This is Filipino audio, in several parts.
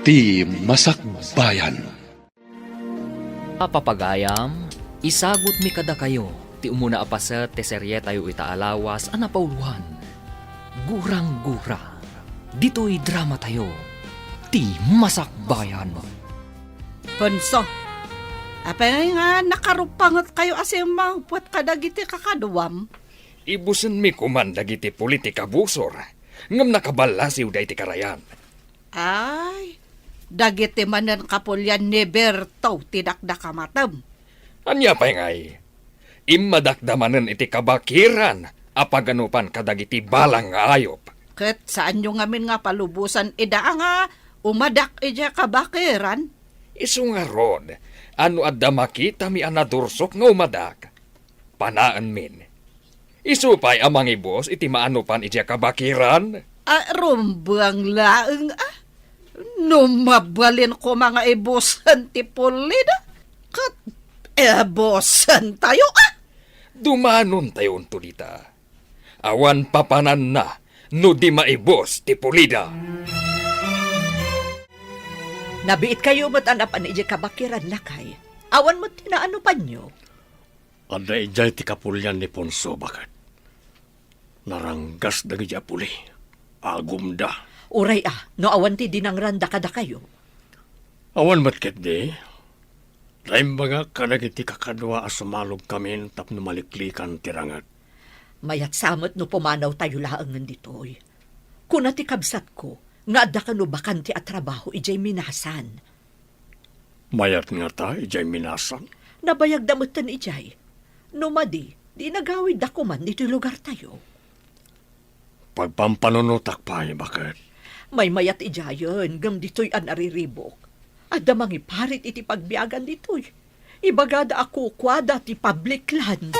ti Masakbayan. Papagayam, isagot mi kada kayo, ti umuna apaset ti serye tayo itaalawas anapauluhan. Gurang-gura, dito'y drama tayo, ti Masakbayan. Punso, apay nga nakarupangot kayo asim mangpot kadagiti kakaduwam. Ibusen mi kuman dagiti politika busor. Ngam nakabalasiw day ti karayan. Ay, dagiti manan kapulyan ni Berto tidakdakamatam. Anya pa'y ngay. Immadakdamanen iti kabakiran apaganupan kadagiti balang nga ayop. Ket saan nyo ngamin nga palubusan ida nga umadak ija kabakiran? Isu nga rod, ano adda makita mi anadursok nga umadak. Panaan min. Isu pa'y amang ibos iti maanupan ija kabakiran. Rumbang laeng numabalin ko mga ibosan ti pulida. Kat ebosan tayo Dumanon tayo unto dita. Awan papanan na, no di maibos ti pulida. Nabiit kayo mo't anapan iji kabakiran lakay. Awan mo't tinaano pa nyo. Ada ijay ti kapulyan ni Ponso bakat. Naranggas dagi puli. Agumda. Uray no awan ti dinangranda kada kayo. Awan matket di. Laim baga kadagiti kakadwa asumalog kami tapno maliklikan tirangat. Mayat samot no pumanaw tayo laangan ditoy. Kuna ti kabsat ko, nga adda ka no bakanti at trabaho ijay minasan. Mayat nga ta, ijay minasan. Nabayag damutan ijay. No madi, di nagawid ako man dito'y lugar tayo. Pagpampanunutak pa bakit? May mayat ijayon, gam dito'y anariribok. Adda mangi parit iti pagbiagan dito'y. Ibagada ako kwada ti public land.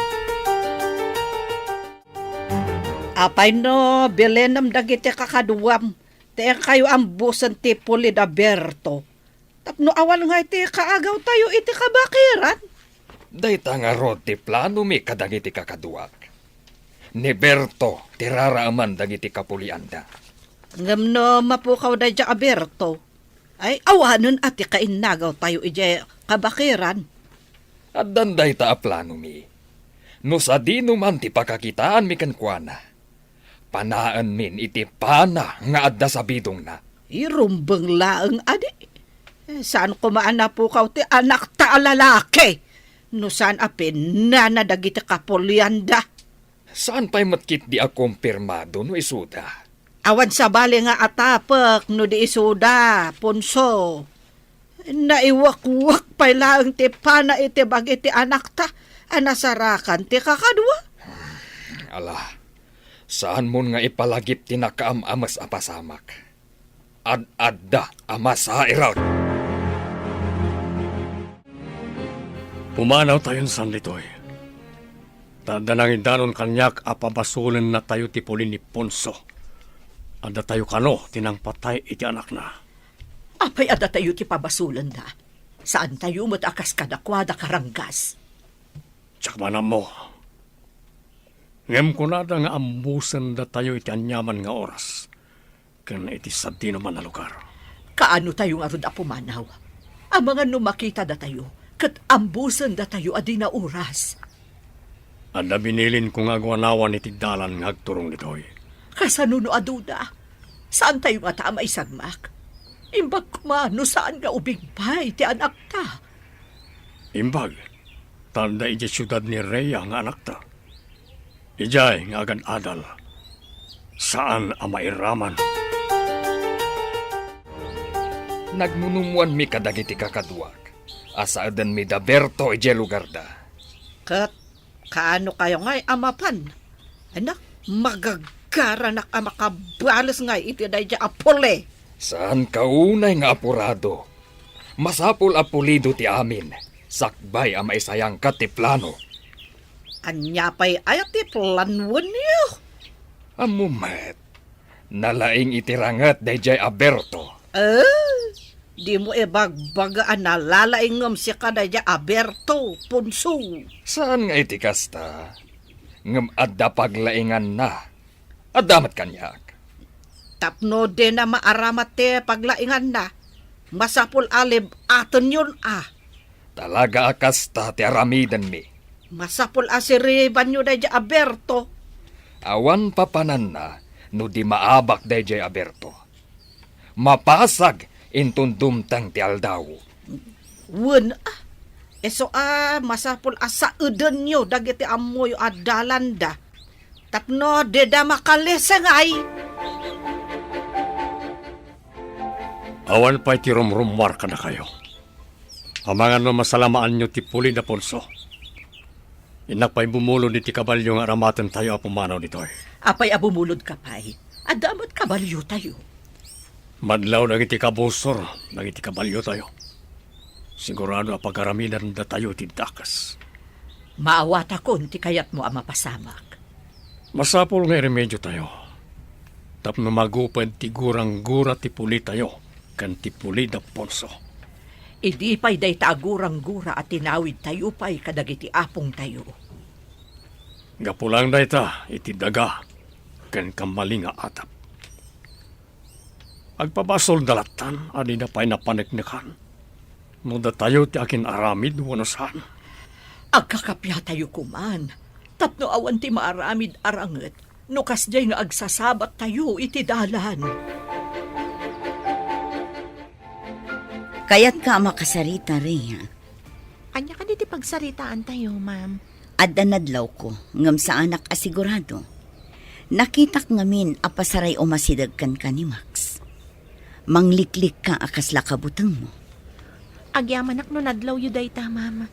Apay no, bilenam dagiti kakaduwam. Te kayo ambusan ti pulida Berto. Tapno awan nga iti kaagaw tayo iti kabakiran. Dayta nga rod ti plano mi kadagiti kakaduak. Ni Berto, tiraraaman dagiti kapulianda. Ngam no mapukaw da dya Berto. Ay awanon ati kainagaw tayo iti kabakiran. At danday ta a plano mi. No sa di numan ti pakakitaan mi kankwana. Panaan min iti pana nga adda sa bidong na. Irumbang laeng adi. Saan ko maanapukaw ti anak ta lalaki? No saan apin na nadagiti kapulianda. Saan pa'y matkit di a kumpirmado no isuda? Awan sa bali nga atapak no di isuda, Ponso. Naiwak-wak pa'y laeng ti pana iti bagiti anak ta. Anasarakan ti kakadwa. Ala, saan mo nga ipalagip ti nakaam-amas apasamak? Ad-adda amas ha irat. Pumanaw tayon san ditoy. Tadanangin danon kanyak apabasulan na tayo ti puli ni Ponso. Ada tayo kano tinang patay iti anak na. Apay ada tayo ti pabasulan da. Saan tayo mo't akas kadakwada karanggas? Tsak manam mo. Ngem ko na da nga ambusan da tayo iti anyaman nga oras. Kan iti sabdi naman na lugar. Kaano tayo nga ron pumanaw? Ang mga numakita da tayo, kat ambusan da tayo adi na oras. Ada binilin kong agwanawan iti dalan nga agturong ditoy. Kasanuno aduda, saan tayo nga tama isagmak? Imbag kumano saan nga ubigbay ti anak ta? Imbag, tanda iti syudad ni Rhea nga anak ta. Ijay nga agan adal. Saan ang mairaman? Nagmunumuan mi kadagiti kakaduak. Asaadan mi da Berto ije lugar da. Kat, kaano kayo ngay amapan? Anak, magagaranak ang makabalas ngay iti da dya apole. Saan kaunay nga apurado? Masapul apulido ti amin. Sakbay ang maisayang kat ti plano. Anya pa'y ayat ti planwan niyo. Amumet. Nalaing itirangat dayjay Aberto. Di mo ibagbagaan na lalaingam si ka da dya Aberto, Ponso. Saan nga iti kasta? Ngam adda paglaingan na. Adamat kanyak. Tapno din na maaramat te paglaingan na. Masapul alib aton yun Talaga akas ta ti aramidan mi. Masapul asiriban nyo da Aberto. Awan papanan na no di maabak dayjay Aberto. Mapasag intun dumtang ti aldaw. Wen eso masapul asa uden nyo dagiti amoy adalanda. Tapno deda makalesangay. Awan pa'y ti rumrumwar ka na kayo. Amangan no masalamaan nyo ti Puli na Ponso. Inak pa'y bumulo ni ti kabalyo nga aramatan tayo apumanaw nito. Apay abumulod ka pa'y. Adamot kabalyo tayo. Madlaw nang iti kabusor, nang iti kabalyo tayo. Sigurado apag-araminan na tayo tintakas. Maawat akon ti kayat mo ang mapasamak. Masapol nga remedyo tayo. Tapno magupan ti gurang-gura ti Puli tayo, kan ti Puli na Ponso. Idi pa'y day taagurang-gura at tinawid tayo pa'y kadagiti apong tayo. Gapulang dayta, iti daga, kan kamaling nga atap. Agpabasol dalatan, adi na pa'y napaneknekan. No da tayo ti akin aramid, wanosan. Agkakapya tayo kuman. Tapno awan ti maaramid aranget. No kasjay nga agsasabat tayo iti dalan. Kaya't ka makasarita, Rhea. Anya ka diti pagsaritaan tayo, ma'am. Adda nadlaw ko, ngam sa anak asigurado. Nakitak ngamin apasaray o masidagkan ka ni Max. Mangliklik ka akas lakabutang mo. Agyamanak no nadlaw yu dayta, ma'am.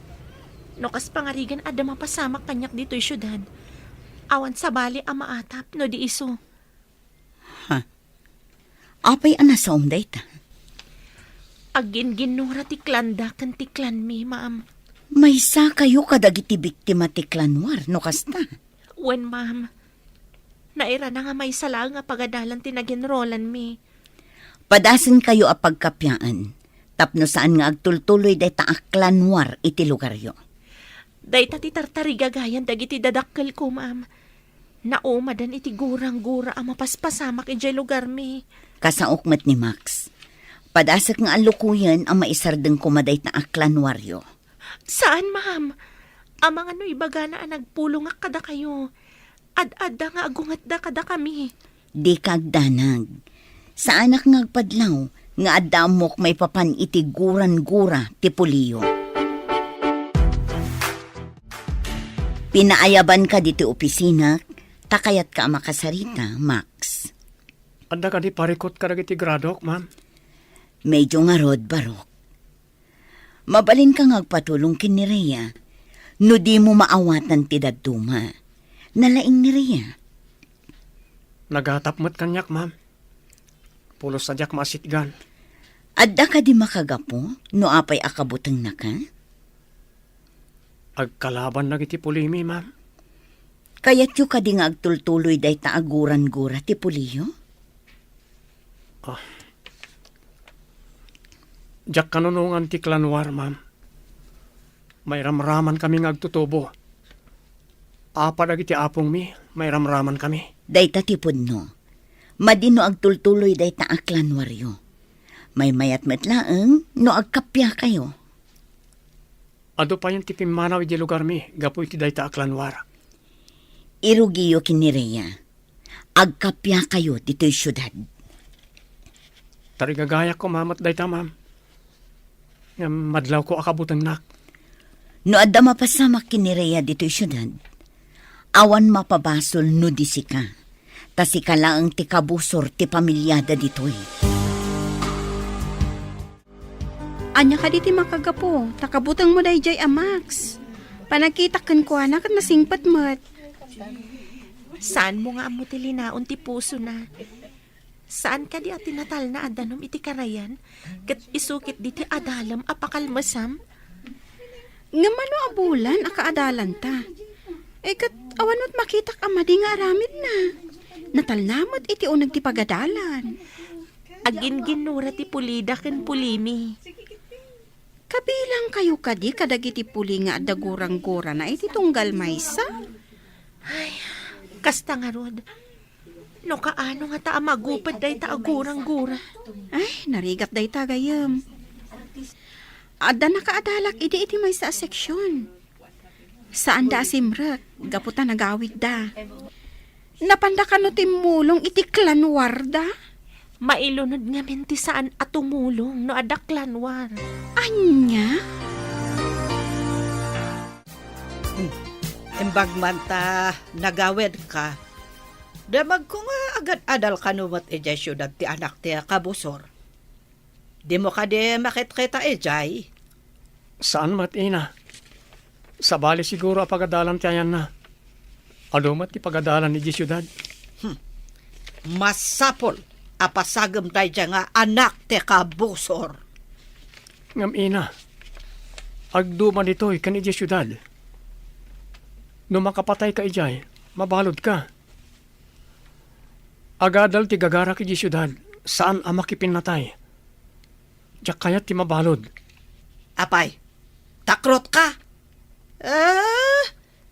No kas pangarigan ada mapasamak kanyak dito'y syudad. Awan sa bali ang maatap no di iso. Apay anasa umday ta. Agin ginura ti klanda kan ti klan mi, ma'am. May sa kayo kadagiti biktima ti klanwar, no kasta. Wen, ma'am. Naira na nga may sala nga pagadalan ti naginrolan mi. Padasan kayo a pagkapyaan. Tapno saan nga agtultuloy day ta klanwar iti lugaryo. Dayta ti tartarigagayan dagiti dadakkel ko, ma'am. Naumadan iti gurang-gura ang mapaspasamak iti lugar mi. Kasaokmat ni Max. Padasak nga alukuyan ang maisardeng kumaday na aklanwaryo. Saan, ma'am? Amang ano ibaga na nagpulong nga kada kayo. Ad-adda nga agungat da kada kami. Di kagdanag. Sa anak nga agpadlaw, nga adamok may papan iti guran-gura ti Puliyo. Pinaayaban ka diti opisina, takayat ka makasarita, Max. Anda ka di parikot ka iti gradok, ma'am. Medyo nga rod barok. Mabalin ka ngagpatulong kin ni Rhea. No di mo maawatan ti daduma. Nalaing ni Rhea. Nagatap mo't kanyak, ma'am. Pulos sadyak masitgan. Adda ka di makagapo, no apay akabutang na ka? Agkalaban na iti Pulimi, ma'am. Kaya't yu ka di nga agtultuloy day taaguran-gura ti Puliyo? Diyak kanunungan ti klanwar, ma'am. May ramraman kami agtutubo. Apa dagiti apong mi, may ramraman kami. Day tatipod no. Madino agtultuloy day taaklanwaryo. May mayat matlaeng no agkapya kayo. Ado pa yung tipimanaw iti lugar mi, gapu iti day taaklanwar. Irugiyo kinireya. Agkapya kayo dito'y syudad. Tarigagayak ko, ma'am, at day ta, ma'am. Madlaw ko akabutang nak. No adda mapasamak kinireya dito'y syudad. Awan mapabasol no di sika. Ta sika lang ti kabusor ti pamilyada dito'y. Anya ka diti makagapo, takabutang mo day jay Max. Panakitakan ko anak at nasingpat mo't. Saan mo nga amo ti linaon ti puso na? Saan ka di at tinatal na adanom iti karayan? Kat isukit di ti adalam apakalmasam? Nga mano abulan akaadalan ta. Kat awanot makitak amadi nga aramid na. Natalnamot iti unag ti pagadalan. Agin ginura ti pulida ken pulimi. Kabilang kayo kadi kadagiti puli nga adagurang-gura na iti tunggal maysa. Kasta nga rod. No kaano nga ta magupad day ta agurang-gura. Ay, narigat day tagayam. Ada nakaadalak iti may sa seksyon. Saan da asimrak, gaputa nagawid da. Napanda ka no timulong iti klanwar da? Mailunod nga menti saan at tumulong no adaklanwar. Anya? Imbag man ta nagawid ka. Damag ko nga agad adal kanumat ejay syudad ti anak ti kabusor. Di mo ka di makit-kita ejay. Saan mat ina? Sa bali siguro apagadalan ti ayan na. Alumat ti pagadalan ni di syudad. Masapol apasagam tayo dyan nga anak ti kabusor. Ngam ina, agduman ito'y kan iti syudad. No makapatay ka ijay, mabalod ka. Agadal ti gagarak iti syudad, saan ang makipinatay? Diyak kayat ti mabalod. Apay, takrot ka.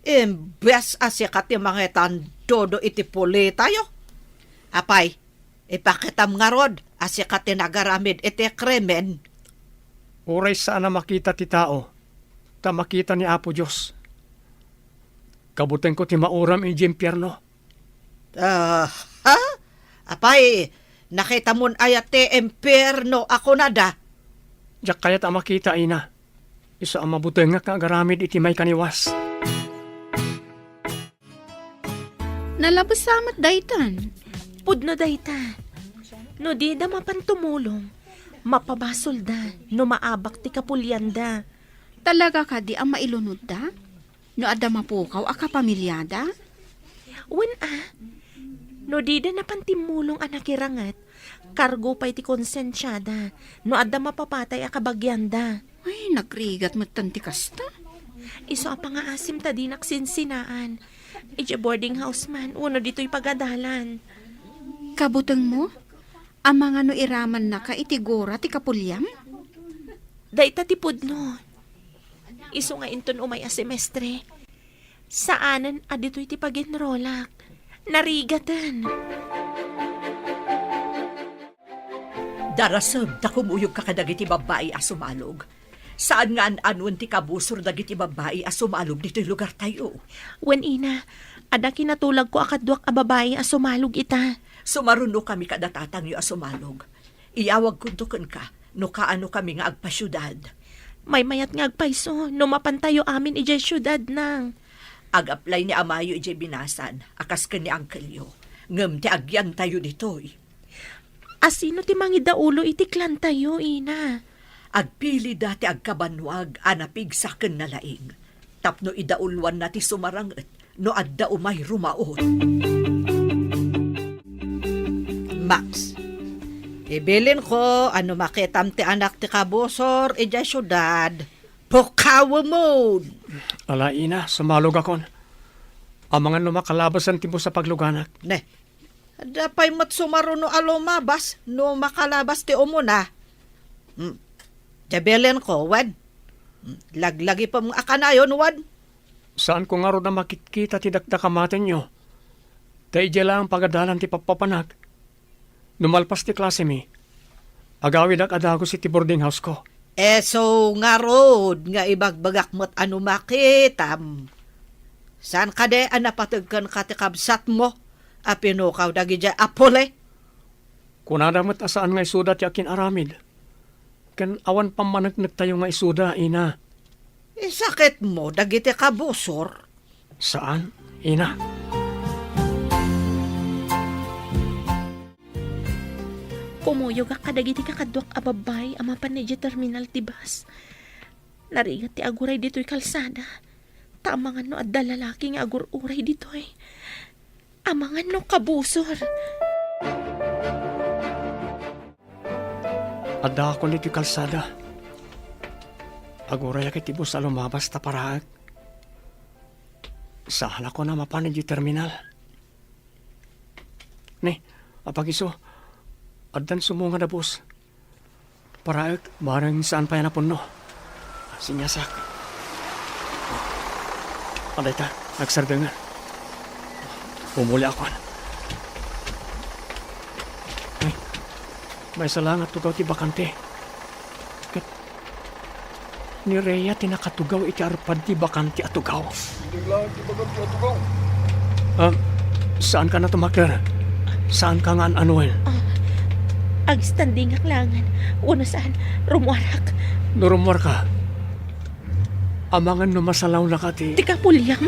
Imbes asikat ti mga tandodo iti puli tayo. Apay, ipakitam nga rod asikat ti nagaramid iti kremen. Uray saan na makita ti tao, ta makita ni Apo Diyos. Kabuteng ko ti mauram iti impyerno. Ha? Apay, nakita mon ayat ti impyerno ako na da. Diyak kayat ang makita ina. Isa ang mabuteng nga kagaramid iti may kaniwas. Nalabas samat daytan. Pudno dayta. No di da mapantumulong. Mapabasol da. No maabak ti kapulyan da. Talaga ka di ang mailunod da? No ada mapukaw a kapamilyada? Wen no di da napantimulong anak irangat. Kargo pa iti konsensyada. No ada mapapatay a kabagyanda. Ay, nagrigat mo tanti kasta. Iso a pangaasim ta di naksinsinaan. Ije boarding house man. Uno dito'y pagadalan. Kabuteng mo? Ang mga no iraman na ka itigora ti kapulyam? Dayta ti pudno. Iso nga inton umay a semestre. Saanan adito'y ti pagenrolak. Narigatan. Darasam, takumuyog ka kadagiti babae asumalog. Saan nga an-anwan ti kabusor dagiti babae asumalog dito'y lugar tayo? Wen ina, ada kinatulag ko akadwak a babae a sumalog ita. Sumaruno kami kadatatang yu asumalog. Iyawag kuntukan ka, no kaano kami nga agpasyudad. May mayat nga agpaiso, no mapantayo amin ijay syudad nang. Ag-apply ni Amayo ijay binasan, akas ka ni Uncle Yo. Ngem ti agyan tayo dito'y. Asino ti mangidaulo iti klan tayo, ina? Agpili dati agkabanwag, anapig saken na laing. Tapno idaulwan na ti sumaranget, no adda umay rumaot. Max, ibilin ko ano makitam ti anak ti kabusor ijay syudad. Pukawa mo. Ala ina, sumalog akon. Ang mga numakalabasan ti mo sa pagluganak. Ne, dapay mat sumaruno alumabas no makalabas ti umuna. Ibilin ko, wan. Laglagi pa mga akanayon, wan. Saan ko nga ro na makikita ti dakdakamaten nyo? Dahil dyan lang pagadalan ti papapanag. Numalpas ti klase mi. Agawid ak adago si ti boarding house ko. So nga rod, nga ibagbagak mo't ano makitam. Saan ka de anapatagkan ka ti kabsat mo? Apinukaw dagi dya apole? Kunadamat asaan nga isuda ti akin aramid. Kan awan pamanagnak tayo nga isuda, ina. Sakit mo, dagi ti kabusor. Saan, ina? Pumuyog ka kadagiti kakadwak a babay ama panedya terminal ti bus. Narigat ti aguray dito'y kalsada. Tamangan no adda lalaki nga agur-uray dito'y. Amangan no kabusor. Adda ako niti kalsada. Aguray akit ibo sa lumabas ta paraag. Sahala ko na mapanid yung terminal. Ne, apagiso, addan sumunga na bus. Paraag, barang saan pa yan na puno. Sinyasak. Aday ta, nagsardangan. Umuli ako. May salangat tugaw ti bakante. Kat ni Rhea tinakatugaw iti arpad ti bakante at tugaw. Saan ka na tumakder? Saan ka nga anuin? Agstanding aklangan. Uno saan, rumuarak. Nurumwar ka. Amangan no masalaw na ka ti... Di ka pulyam.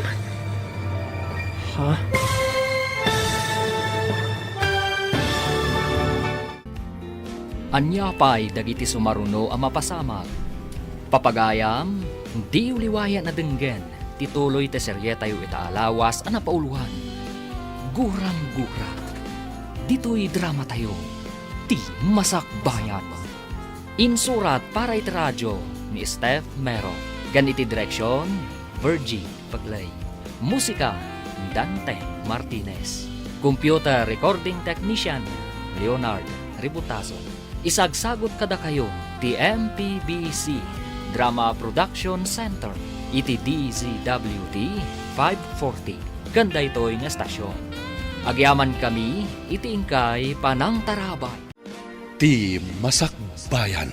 Ha? Anya pa'y dagiti sumaruno ang mapasamag. Papagayam, di uliwaya na denggen, tituloy te serye tayo itaalawas ang napauluhan. Gurang-gura. Dito'y drama tayo. Ti Masakbayan. Insurat para iti radyo ni Steph Mero. Ganiti direksyon, Virgie Paglay. Musika, Dante Martinez. Computer Recording Technician, Leonard Ributaso. Isagsagot kada kayo, ti MPBC Drama Production Center, iti DZWT 540. Ganda ito'y nga stasyon. Agyaman kami, iti ingkay Panang Tarabay. Ti Masakbayan.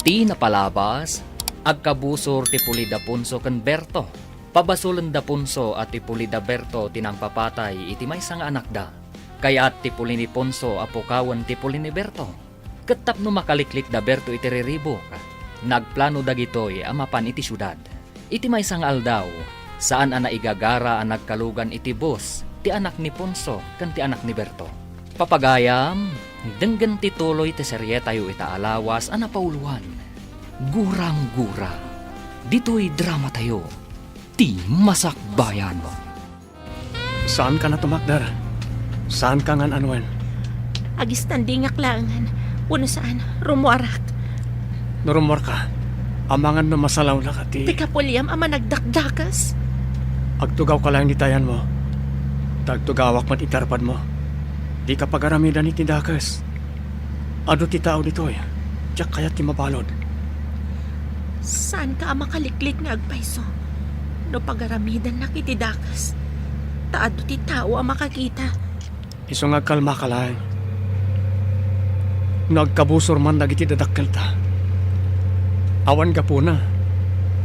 Ti napalabas, agkabusor ti Pulida Punso ken Berto. Pabasulan da Punso at ti Pulida Berto tinang papatay iti maysa nga anak da. Kaya ti Pulini Ponso apukawan ti Pulini Berto. Ketap no makaliklik da Berto iti riribok. Nagplano dagitoy amapan iti syudad. Iti maysa nga aldaw, saan ana igagara ang nagkalugan iti bus, ti anak ni Ponso ken ti anak ni Berto. Papagayam, denggen ti tuloy ti serye tayo itaalawas ang napauluhan. Gurang-gura. Dito'y drama tayo. Ti Masakbayan. Saan ka na tumakder? Saan ka nga anuin? Agistanding aklangan. Uno saan, rumuarak. Nurumwar ka. Amangan no masalaw na ka ti... Di ka pulyam ama nagdakdakas. Agtugaw ka lang ni tayan mo. Tagtugawak man itarpad mo. Di ka pagaramidan iti dakas. Ado ti tao ditoy. Tiyak kaya ti mabalod. Saan ka ama kaliklik nga agpaiso? No pagaramidan na kitidakas. Taado ti tao ang makakita. Iso nga kalma ka lang. Nagkabusor man dagiti dadakkel ta. Awan ka po na.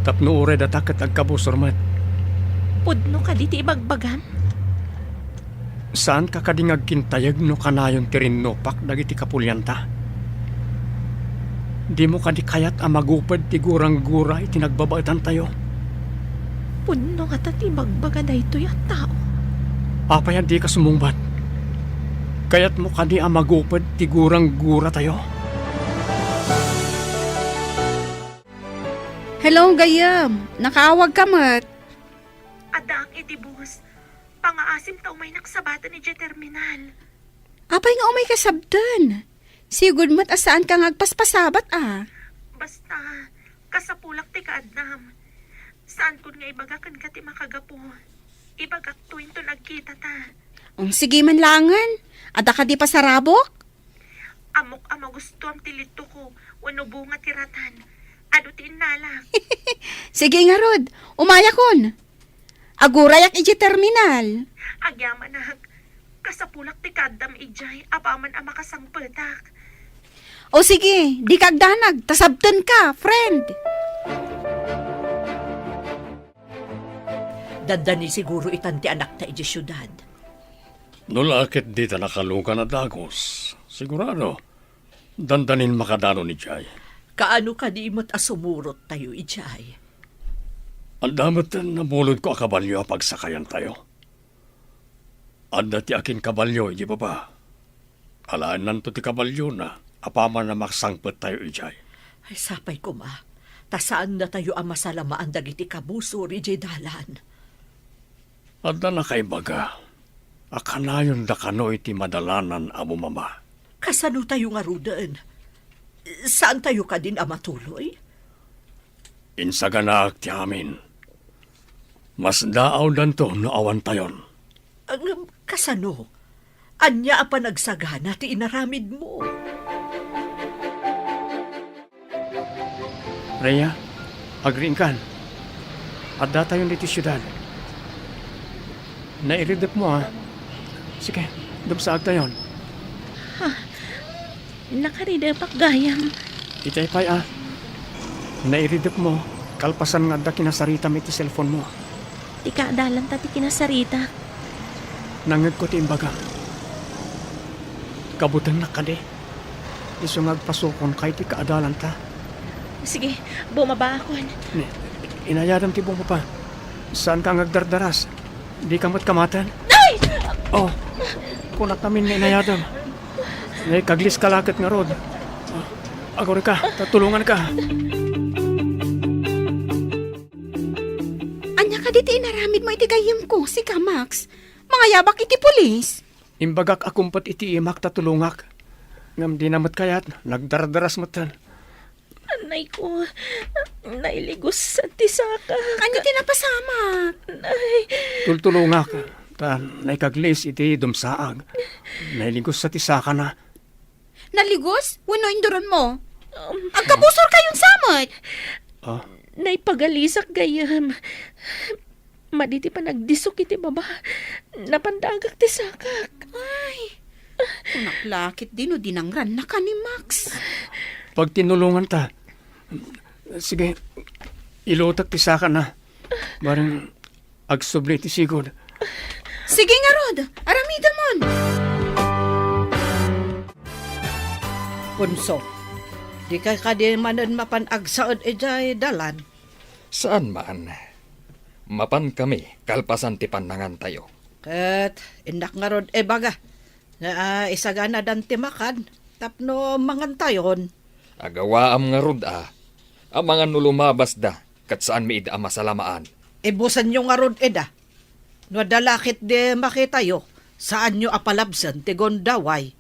Tapno ure dataket agkabusor man. Pudno ka di ti ibagbagam. Saan ka kadingag kintayag no kanayon tirinnopak dagiti kapulyanta? Di mo kadi kayat ang magupad ti gurang-gura iti nagbabaitan tayo. Pudno ka ti bagbaga da ito yung tao. Apayan di ka sumungbat. Kaya't mo kadi ang magupad ti gurang-gura tayo. Hello, Gayam. Nakaawag ka mat. Adang iti bus. Pangaasim ta umay naksabatan ni terminal. Apay nga umay kasabdan. Sigud mat asaan ka ngagpaspasabat Basta, kasapulak ti kaadnam. Saan kun nga ibagakan ka ti makagapo. Ibagak tuwin to nagkita ta. Sige man langan. Ada ka di pasarabok? Amok ama gusto am tilito ko. Wano bunga tiratan. Ado ti inalak. Sige nga Rod. Umaya kon. Agurayak iji terminal. Agyaman na. Kasapulak ti kadam ijay. Apaman ama kasangpetak. O sige, di kagdanag. Tasabtan ka, friend. Dandani siguro itan ti anak ta iji syudad. Nulakit di ta nakalugan na dagos. Sigurado, dandanin makadano ni Jay. Kaano ka di mo't asumurot tayo ijay? Ang damat na bulod ko a kabalyo a pagsakayan tayo. Anda ti akin kabalyo, di ba ba? Alaan nanto ti kabalyo na, apaman na maksangpet tayo ijay. Ay sapay ko ma, tasaan na tayo ang masalamaan dagiti kabusor ijay dalan. Anda na kay baga, akanayon da kano iti madalanan amo mama. Kasano tayo nga rudan? Saan tayo ka din amatuloy? Insaganak ti amin. Mas daaw danto no awan tayon. Kasano? Anya pa nagsagana ti inaramid mo. Rhea, agriin kan. Adda tayon dito syudad. Nairidip mo ha. Sige, dumsaag tayon. Nakarida gayam. Itay pay nairidip mo, kalpasan nga da kinasarita mi ti cellphone mo. Ti kaadalan ta ti kinasarita. Nangag ko ti imbaga. Kabutang na kade. Iso ngagpasukon kay ti kaadalan ta. Sige, bumaba ako. Inayadam ti bong pa. Saan ka ngagdardaras? Di ka kamatan? Ay! Oh, kunak namin nga inayadam. Nay kaglis kalakit nga rod. Agor ka, tatulungan ka. Anya ka diti inaramid mo iti gayam ko, si ka, Max. Mga yabak iti pulis. Imbagak akumpat iti imak tatulungak. Ngam di namat kayat, nagdardaras matan. Anay ko, nailigos sa tisaka. Anya tinapasama. Ay, Tultulungak. Ta, naikaglis iti dumsaag. Nailigos sa tisaka na. Naligos? Wano induron mo? Agkabusor kayong samot. naipagalisak gayam. Maditi pa nagdisok iti baba. Napandagak ti sakak. Ay, naklakit din o dinangran na ka ni Max. Pag tinulungan ta, sige, ilutak ti saka na. Barang agsubli ti sigod. Sige nga, Rod. Aramida mon. Punso, di kay kadi manan mapanagsaod ejay dalan. Saan man? Mapan kami, kalpasan ti panangan tayo. Ket indak nga rod baga. Na isagana dan ti makan. Tapno mangantayon. Agawaam nga rod ang mga nulumabas da, kat saan mi ida masalamaan. Ibusan nyo nga rod eda. No dalakit de makita yo. Saan nyo apalabsan ti gondaway.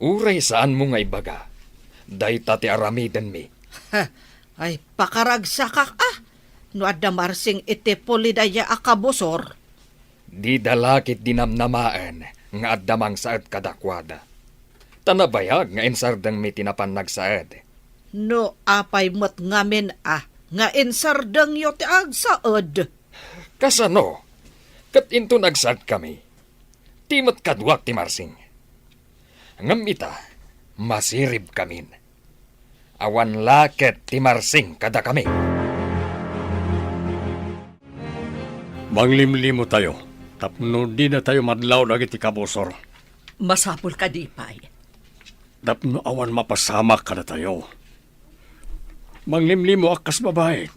Uray saan mo nga ibaga? Dayta ti aramidan mi. Ay pakaragsakak No adda marsing iti polidaya akabusor. Di dalakit dinamnamaan nga addamang saad kadakwada. Tanabayag nga insardang mi tinapan nagsaad. No apay mo't ngamin nga insardang yo ti agsaod. Kasano? Kat into nagsad kami. Timot kadwak ti marsing. Ngam ita, masirib kamin. Awan laket ti marsing kada kami. Manglimlimo tayo. Tapno di na tayo madlaw dagiti kabusor. Masapul ka di pay. Tapno awan mapasamak ka na tayo. Manglimlimo akas babae.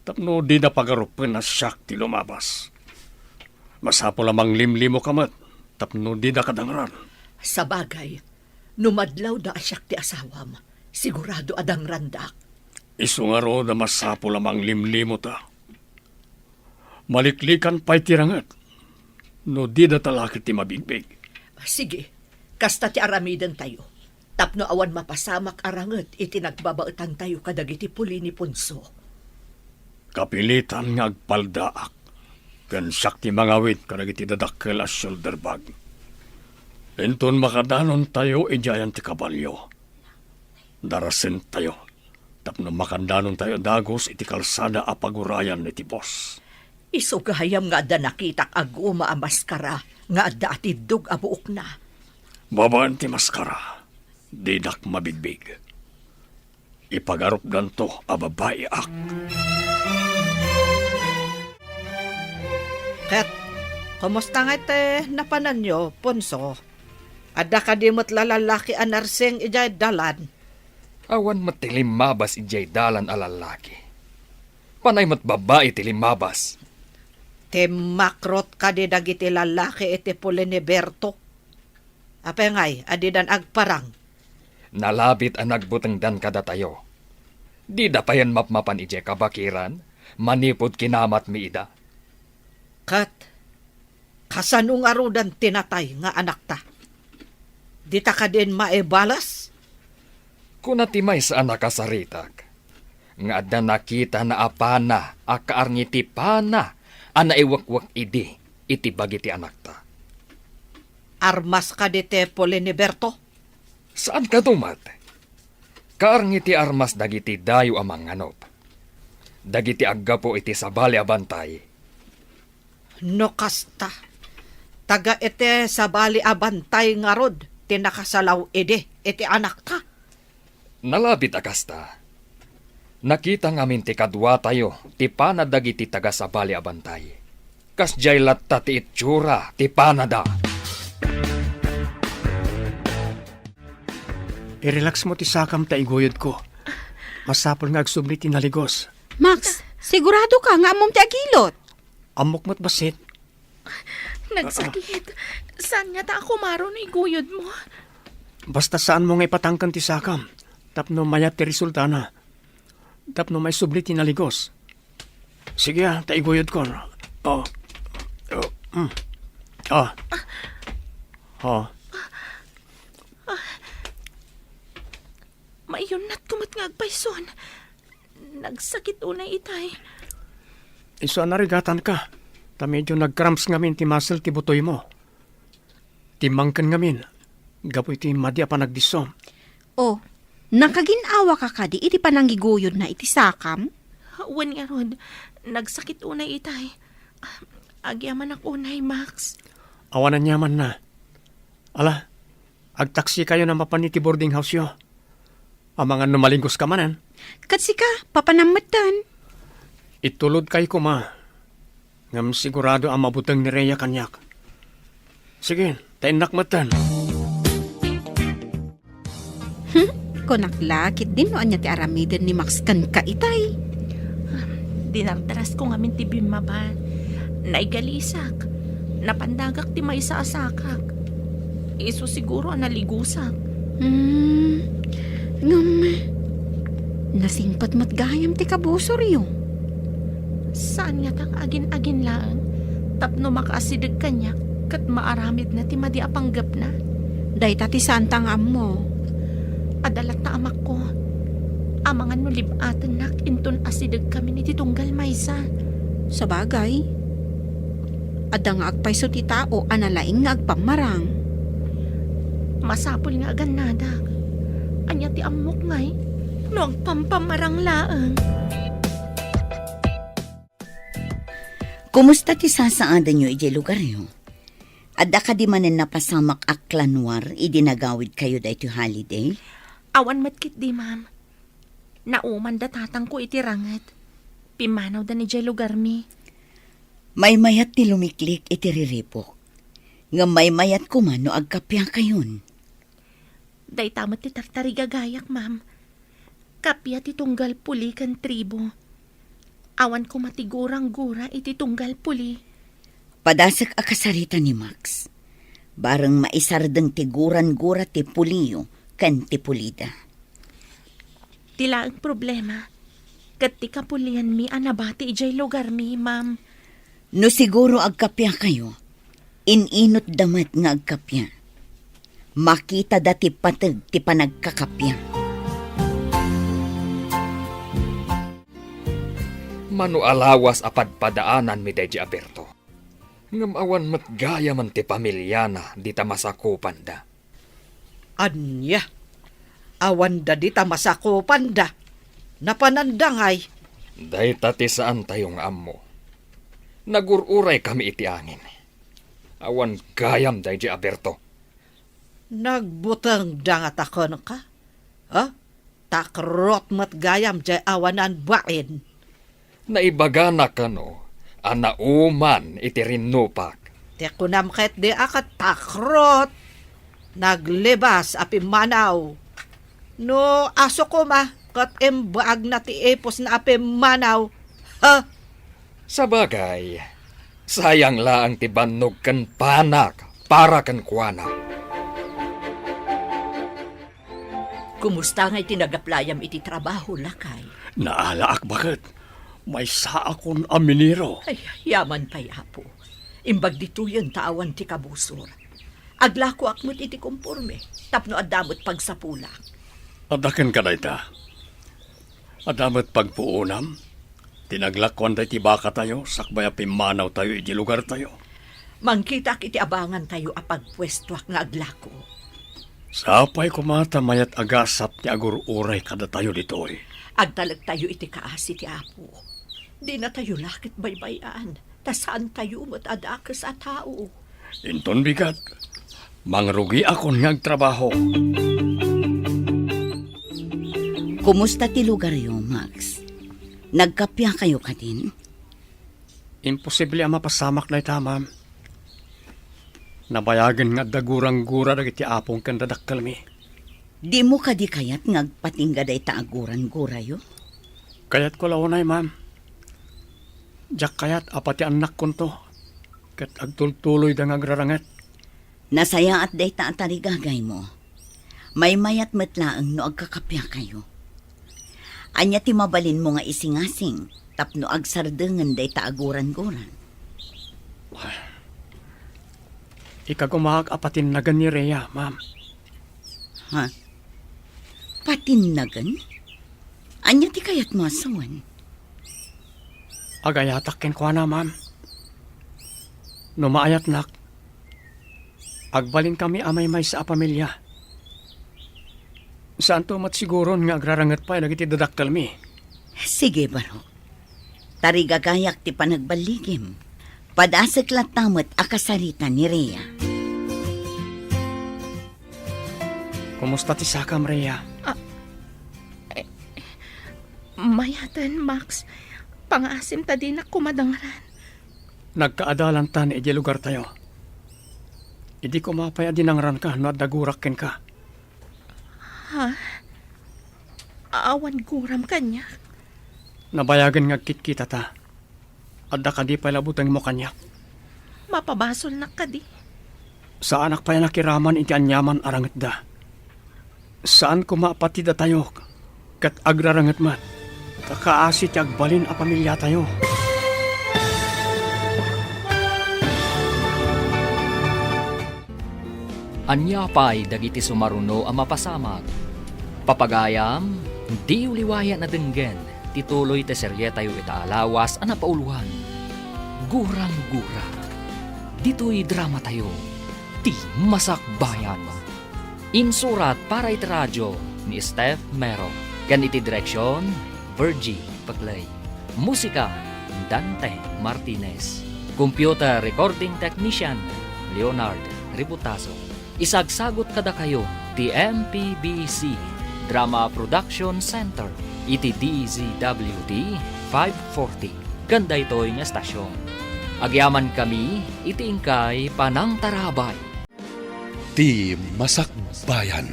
Tapno di na pagarupen na siyak ti lumabas. Masapul ang limlimo kamat. Tapno di na kadangran. Sa bagay, numadlaw da asyak ti asawam. Sigurado adang randak. Isu nga ro na masapul ang limlimo ta. Maliklikan pa'y tirangat. No di na talakit ti mabigbig. Sige, kasta ti aramidan tayo. Tapno awan mapasamak aranget iti nagbabaetan tayo kadagiti puli ni Punso. Kapilitan nga agpaldaak. Kan siyak ti mangawit kadagiti dadakkel as shoulder bag. Enton makadanon tayo ijayan ti kabalyo. Darasin tayo. Tapno makandanon tayo dagos iti kalsada apagurayan iti boss. Isugahayam nga da nakitak aguma a maskara nga adda atidog a buok na. Babaan ti maskara. Didak mabigbig. Ipagarup ganto a babae ak. Ket, kumusta nga ite napanan nyo, Punso? Adda ka di mo't lalalaki anarseng ijay dalan. Awan matilim mabas ijay dalan alalaki. Panay mat babae tilim mabas. Makrot ka di dagiti lalaki iti puli ni Berto. Apengay, adidan agparang. Nalabit ang nagbutengdan kada tayo. Di da pa yan mapmapan ije kabakiran, manipod kinamat mi ida. Kat, kasanong arudan tinatay nga anak ta. Di ta ka din maibalas? Kunatimay sa anak kasaritak. Nga adda nakita na apana, akaarngiti pana, ana iwakwak iti bagiti anak ta. Armas ka di te puli ni Berto? Saan ka tumat? Kaarngiti armas dagiti dayo amang anop. Dagiti aggapo iti sabali abantay. No kasta. Taga ite sabali abantay nga rod, tinakasalaw iti anak ta. Nalabit akasta. Nakita ngamin ti kadwa tayo, ti panadag iti taga sa bali abantay. Kas jay latta ti itsura, ti panada. I-relax mo ti sakam ta iguyod ko. Masapol nga agsubli ti naligos. Max, sigurado ka nga amom ti agilot. Amok mo't basit. Nagsakit. Saan nga ta ako maro na iguyod mo? Basta saan mo nga ipatangkan ti sakam. Tapno mayat ti resulta na. Tapno may subli ti naligos. Sige ta iguyod ko. Oh. Oh. Oh. Mayon na't kumat nga agpayson. Nagsakit unay itay. Iso narigatan ka. Ta medyo nagcramps ngamin ti muscle ti butoy mo. Timangkan ngamin. Gapoy ti madya pa nagdisom. Oh, nakaginawa ka kadi iti pananggiguyod na iti sakam? Wan nga rod, nagsakit unay itay. Agyaman ak unay, Max. Awanan yaman na. Ala, agtaksi kayo na mapaniti boarding house yo. Ang mga numalingkos ka manan. Katsi ka, papanamatan. Itulod kay kuma. Ngam sigurado ang mabutang ni Rhea kanyak. Sige, tainak matan. Konaklakit din no anya ti aramiden ni Max kan ka itay. Dinardaras ko nga min ti bimma ba. Naigalisak. Napandagak ti may saasakak. Iso siguro ang naligusak. Ngam, nasingpat matgayam ti kabusor yo. Saan nga kang agin-agin lang? Tapno makaasidag kanya kat maaramid na ti madi apanggap na. Day tati santang ammo. Adalat na amak ko. Amangan no libatan nak inton asidag kami ni titunggal maysa. Sa bagay, adang agpayso ti tao analaing nga agpamarang. Masapol nga aganadag. Anya ti amok ngay. No agpampamarang laang. Kumusta ti sasaadan nyo iti lugar nyo? Adda ka di manen napasamak aklanwar idinagawid kayo da iti holiday? Awan matkit di, ma'am. Nauman da tatang ko iti ranget. Pimanaw da ni jay lugar mi. May mayat ti lumiklik iti riripok. Nga may mayat kuman no agkapya kayon. Day tamat ti tartarigagayak, ma'am. Kapya ti tunggal puli kan tribo. Awan ko matigurang-gura iti tunggal puli. Padasak akasarita ni Max. Barang maisardeng tiguran-gura ti puliyo kan ti pulida. Tila ang problema. Kat ti kapulian mi anabati ijay lugar mi, ma'am. No siguro agkapya kayo, ininot damat nga agkapya. Makita dati patag ti panagkakapya. Mano alawas apadpadaanan mi deji aperto. Ngam awan matgaya man ti pamilya na di ta masakupan da. Anya, awan da di ta masakupan da. Napanandangay. Day tati saan tayong ammo. Nagururay kami iti angin. Awan gayam deji aperto. Nagbutang dangat ako ka? Takrot mat gayam jay awanan bain. Naibaga na kano, anauman iti rinupak. Te kunam ket di akat takrot. Naglibas api manaw. No aso ko ma, kat embaag na ti epos na api manaw. Ha? Sabagay, sayang laang ti bannog kan panak para kan kuana. Kumusta nga'y tinagaplayam iti trabaho lakay? Naalaak bakit? May saa akong aminiro. Ay, yaman pa'y apo. Imbag dito yung tawan ti kabusor. Aglako akmot iti kumporme. Tapno adamot pagsapulak. Adakan ka na ita. Adamot pagpuunam. Tinaglakwan da iti baka tayo. Sakbaya pimanaw tayo iti lugar tayo. Mangkitak iti abangan tayo apagpwestuak nga aglako. Sapay kumata mayat agasap ti agur-uray kada tayo ditoy. Agtalag tayo iti kaasi ti apo. Di na tayo lakit baybayan. Tasaan tayo mo't adakas at tao. Inton bigat. Mangrugi akon ngag trabaho. Kumusta ti lugar yo, Max? Nagkapya kayo kadin? Imposible ang mapasamak na ita, ma'am. Nabayagan nga dagurang-gura dagiti apong kan dadakkal mi. Di mo kadi kayat ngagpatingga day taaguran-gura yo? Kayat ko launay, ma'am. Diyak kayat apati anak konto. Kat agtultuloy da ngagrarangat. Nasaya at day taatarigagay mo. May mayat matlaang no agkakapya kayo. Anya ti mabalin mo nga isingasing, tapno agsardengan day taaguran-guran. Ikagumahag apatin na ni Rhea, ma'am. Ha? Patinnagan? Anya ti kayat mo asawan? Agayatak ken kwa na, ma'am. Numaayat nak. Agbalin kami amay may sa pamilya. Saan to matsiguron nga agrarangat pa lagi ti dadaktal mi? Sige, Barok. Tarigagayak ti panagbaligim. Padasag latamot akasarita ni Rhea. Kumusta ti sakam, Rhea? Mayatan, Max. Pangasim ta din na kumadangran. Nagkaadalan ta ni lugar tayo. Idi ko mapaya dinangran ka no dagurak ken ka. Ha? Awan guram kanya. Nabayagan nga kitkita ta. Adda ka di pala butang mo kanya. Mapabasol na ka di. Sa anak pa nakiraman iti anyaman arangat da. Saan ko mapatida tayo? Kat agrarangat mat. Kakaasi ti agbalin a pamilya tayo. Anya pa'y dagiti sumaruno ang mapasamag. Papagayam, di uliwaya na denggen, tituloy te serye tayo itaalawas ang napauluhan. Gurang-gura. Dito'y drama tayo, ti masakbayan. Insurat para iti radyo ni Steph Mero. Kan iti direksyon, Virgie Paglay. Musika, Dante Martinez. Computer recording technician, Leonard Ributaso. Isagsagot kada kayo, ti MPBC Drama Production Center, iti DZWD 540. Ganda ito'y nga stasyon. Agyaman kami, iti ingkay Panang Tarabay. Ti Masakbayan.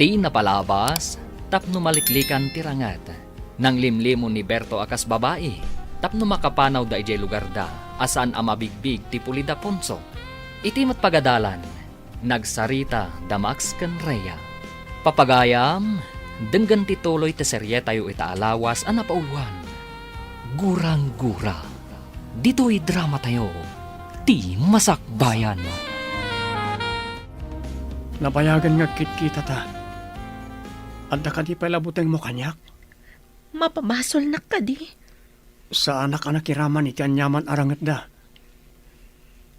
Ti napalabas, tapno maliklikan tirangat. Nang limlimon ni Berto akas babae, tapno makapanaw da ijay lugar da, asan amabigbig ti Pulida Ponso. Iti matpagadalan, nagsarita da Max ken Rhea. Papagayam, denggan tituloy ti serye tayo itaalawas ang napauluan. Gurang-gura. Dito'y drama tayo, ti masakbayan. Nabayagan nga kitkita ta. Adda ka di pala butang mo kanyak. Mapabasol na ka di. Sa anak kiraman iti anyaman arangat da.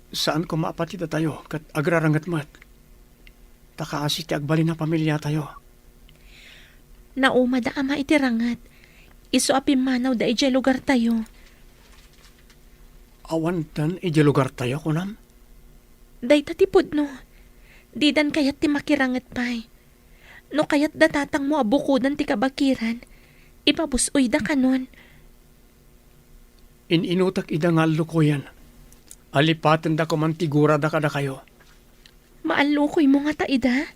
Saan ko maapatida tayo kat agrarangat mat? Takaasi ti agbalin na pamilya tayo. Nauma da ama itirangat. Iso apimanaw da ijay lugar tayo. Awan tan iti lugar tayo kunam? Day tatipod no. Didan kayat ti makirangat pa'y. No kayat da tatang mo abukudan ti kabakiran. Ipabusoy da kanon. Ininutak ida nga lukoyan. Alipatan da kumantigura da kada kayo. Maalukoy mo nga ta ida.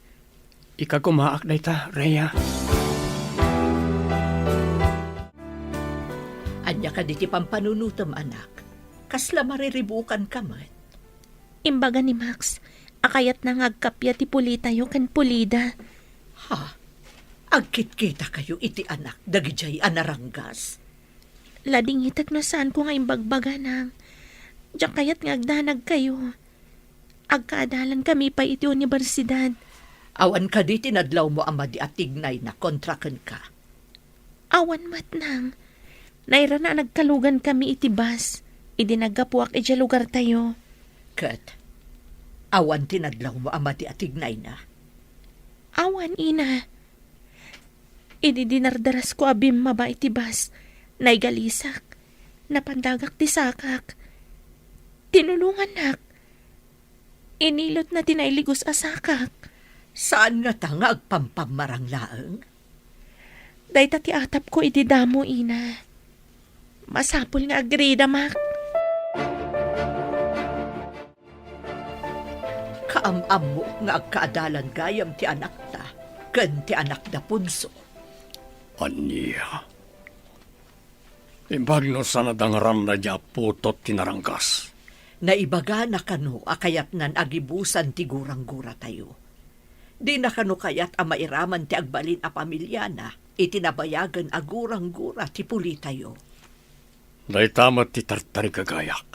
Ikagumaak da ita, Rhea. Anya ka di ti pampanunutom, anak. Kasla mariribukan ka man. Imbaga ni Max, akayat na ngagkapya ti pulita yo kan pulida. Ha? Agkit-kita kayo iti anak, dagijay anaranggas. Lading itak na saan ko nga imbagbaga nang. Diyak kayat ngagdanag kayo. Agkaadalan kami pa iti universidad. Awan ka di tinadlaw mo ama di atignay na kontrakan ka. Awan mat nang. Naira na nagkalugan kami iti bus. Idinagapuak iti lugar tayo. Kat, awan tinadlaw mo ama di atignay na. Awan ina. Idinardaras ko abim maba iti bus. Naigalisak. Napandagak ti sakak. Tinulungan nak. Inilot na tinailigos asakak. Saan nga ta nga agpampamarang laeng? Dahil ti atap ko iti damo, ina. Masapol nga agrida, mak. Kaamam mo nga agkaadalan gayam ti anak ta, ken ti anak da punso. Anya. Imbagno sana dangaran na dya putot tinarangkas. Naibaga na kano akayat nan agibusan ti gurang-gura tayo. Di na kano kayat a mairaman ti agbalin a pamilya na, itinabayagan a gurang-gura ti puli tayo. Dahil tamat ti tartari kagayak.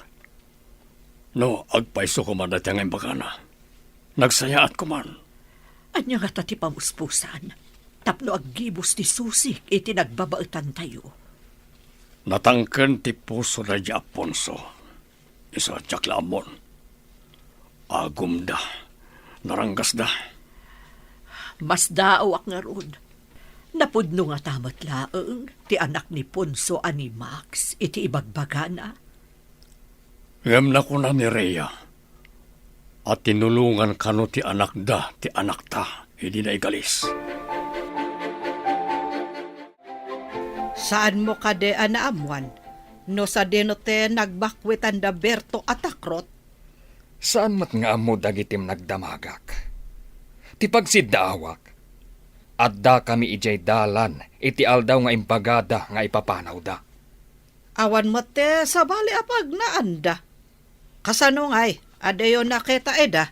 No, agpaiso ko man dati ang imbagana. Nagsayaat ko man. Anya nga ta ti pamuspusan, tapno aggibos ti susik itinagbabaetan tayo. Natangken ti puso na dya Aponso. Isa tiyaklamon. Agum da. Naranggas da. Mas daawak nga ron. Napudno nga tamat laeng, ti anak ni Ponso ani Max, iti ibagbaga na. Ngam na ko na ni Rhea. At tinulungan kano ti anak da, ti anak ta, hindi na igalis. Saan mo kade anaamuan? No sa denote nagbakwitan da Berto at takrot? Saan mat nga amo dagitim nagdamagak? Ti pagsiddaawak. Adda kami ijay dalan, iti aldaw nga impagada nga ipapanaw da. Awan mo te sa bali apag na anda. Kasano ngay, adayo nakita eda.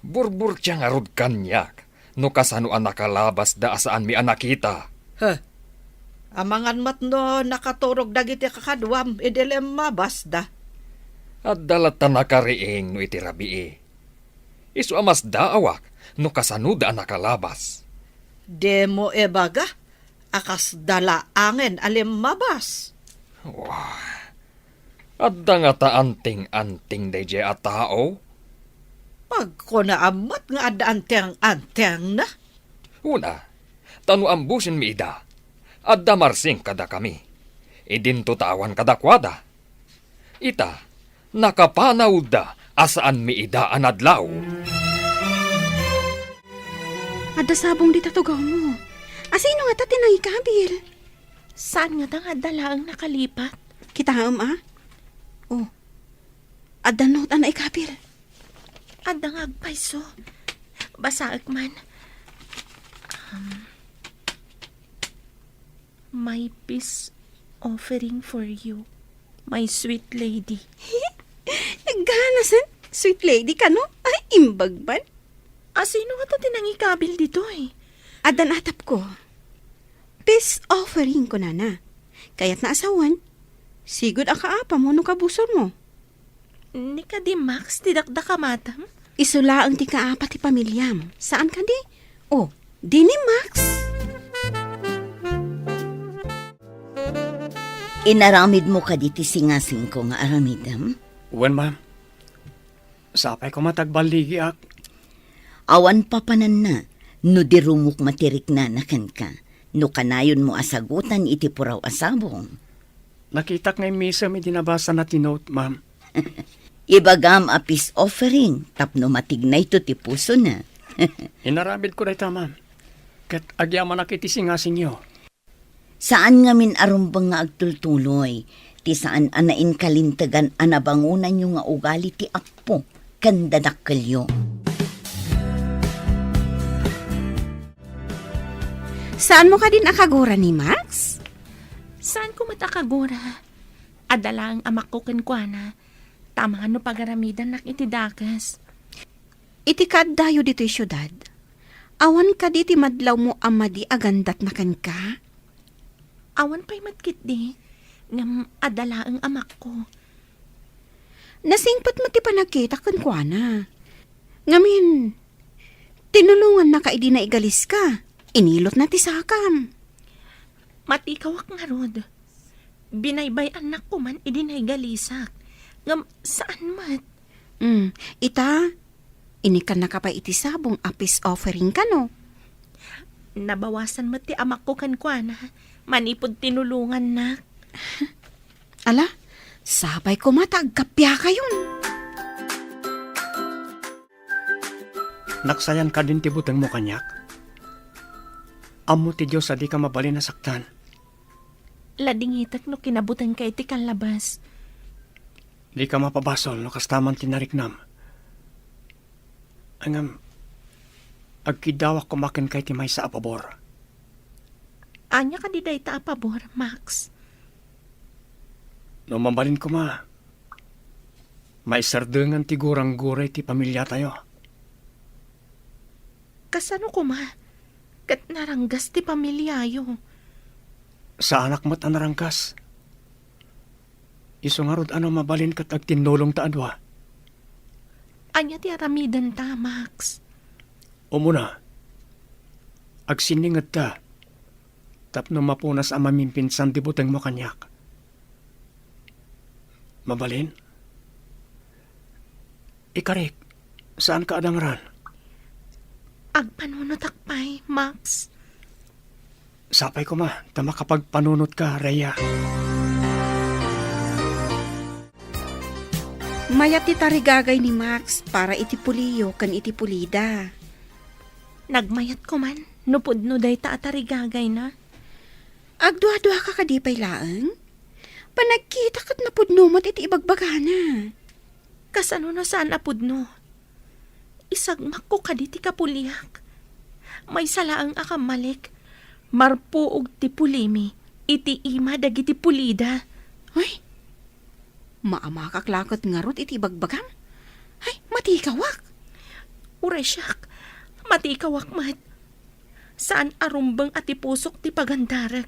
Burbur siya nga rod kanyak, no kasano ang nakalabas da asaan mi anakita. Amangan mat no nakaturog dagiti kakadwam, idilem mabasda. At dalata nakariing no iti rabii. Isu amas daawak, no kasano da ang nakalabas. Demo ebaga, akas dala angin alim mabas. Adda nga ta anting-anting dayjay a tao. Pag ko naamat nga ada anteng-anteng na. Una, tanu ambusin mi ida. Adda marsing kada kami. Idinto tawan kadakwada. Ita, nakapanaw da asaan mi ida anadlaw. Ada sabong di tatugaw mo. Asino nga tatin ang ikabil? Saan nga nga dalaang nakalipat? Kita ah? Oh, ada note ang ikabil. Adda nga agpaiso. Basaag man. My peace offering for you, my sweet lady. Nagganasan? Sweet lady ka, no? Ay, imbagban. Sino nga tatin ang ikabil dito eh? Adan atap ko. Peace offering ko na. Kaya't naasawan. Sigod ang kaapa mo no kabusor mo. Ni ka di Max, tidakda ka matam? Isula ang ti kaapa ti pamilyam. Saan ka di? Oh, di ni Max. Inaramid mo ka diti singasing ko nga aramidam? Uwan, ma'am. Sapay ko matagbaligi ak. Awan papanan na, no di rumok matirik na nakan ka. No kanayon mo asagutan iti puraw asabong. Nakita ngay misa may dinabasa na tinote, ma'am. Ibagam a peace offering, tapno matignay to ti puso na. Inaramid ko na ma'am. Kat agyaman nakiti singasing nyo. Saan nga min arumbang nga agtultuloy, ti saan anain kalintagan anabangunan nyo nga ugali ti akpo, kandadakkelyo. Saan mo ka din akagura ni Max? Saan ko matakagura? Adala ang amak ko kenkwana. Tama no pagaramidan nak iti dakas. Iti kaddayo dito'y syudad. Awan ka diti madlaw mo amadi agandat na kan ka? Awan pa'y matkit di. Ngam adala ang amak ko. Nasingpat mo ti panagkita kenkwana. Ngamin, tinulungan na ka idi na igalis ka. Inilot na ti sakam. Matikawak nga rod. Binaybay anak ko man idinay galisak. Ngam saan mat? Ita, inikan na ka pa iti sabong apis offering ka no? Nabawasan mo ti amak ko kankwana. Manipod tinulungan na. Ala, sabay ko matagkapya kayon. Naksayan ka din ti buteng mo kanyak. Amo ti Diyos di ka mabalin na saktan. Ladingitak no kinabutan ka iti kanlabas. Di ka mapabasol no kastaman tinariknam. Angam, agkidawak kumakin kay ti may sa apabor. Anya ka di dayta apabor, Max. No mabalin ko may sardengan ti gurang-guray ti pamilya tayo. Kasano ko ma? Kat naranggas ti pamilyayo. Sa anak mo't anarangkas. Isungarod mabalin kat agtinulong ta adwa. Anya ti aramidan ta, Max. Umuna, agsiningad ta. Tapno mapunas ang mamimpinsan ti buteng mo kanyak. Mabalin? Ikarik, saan ka adangran? Agpanunot akpay, Max. Sapay ko tama kapag panunot ka, Rhea. Mayat ti tarigagay ni Max para iti puliyo kan iti pulida. Nagmayat ko man, nupod no day ta atarigagay na. Agdua-dua ka kadipay laeng? Panagkita kat napudnumot iti ibagbagana. Kasano na saan apudno? Isagmak ko kaditi kapuliak. May salaang akamalik. Marpuog ti pulimi. Iti ima dagiti pulida. Ay, maamakaklakot ngarot iti bagbagam. Ay, matikawak. Uresyak, matikawak mat. Saan arumbang ati pusok ti pagandarag?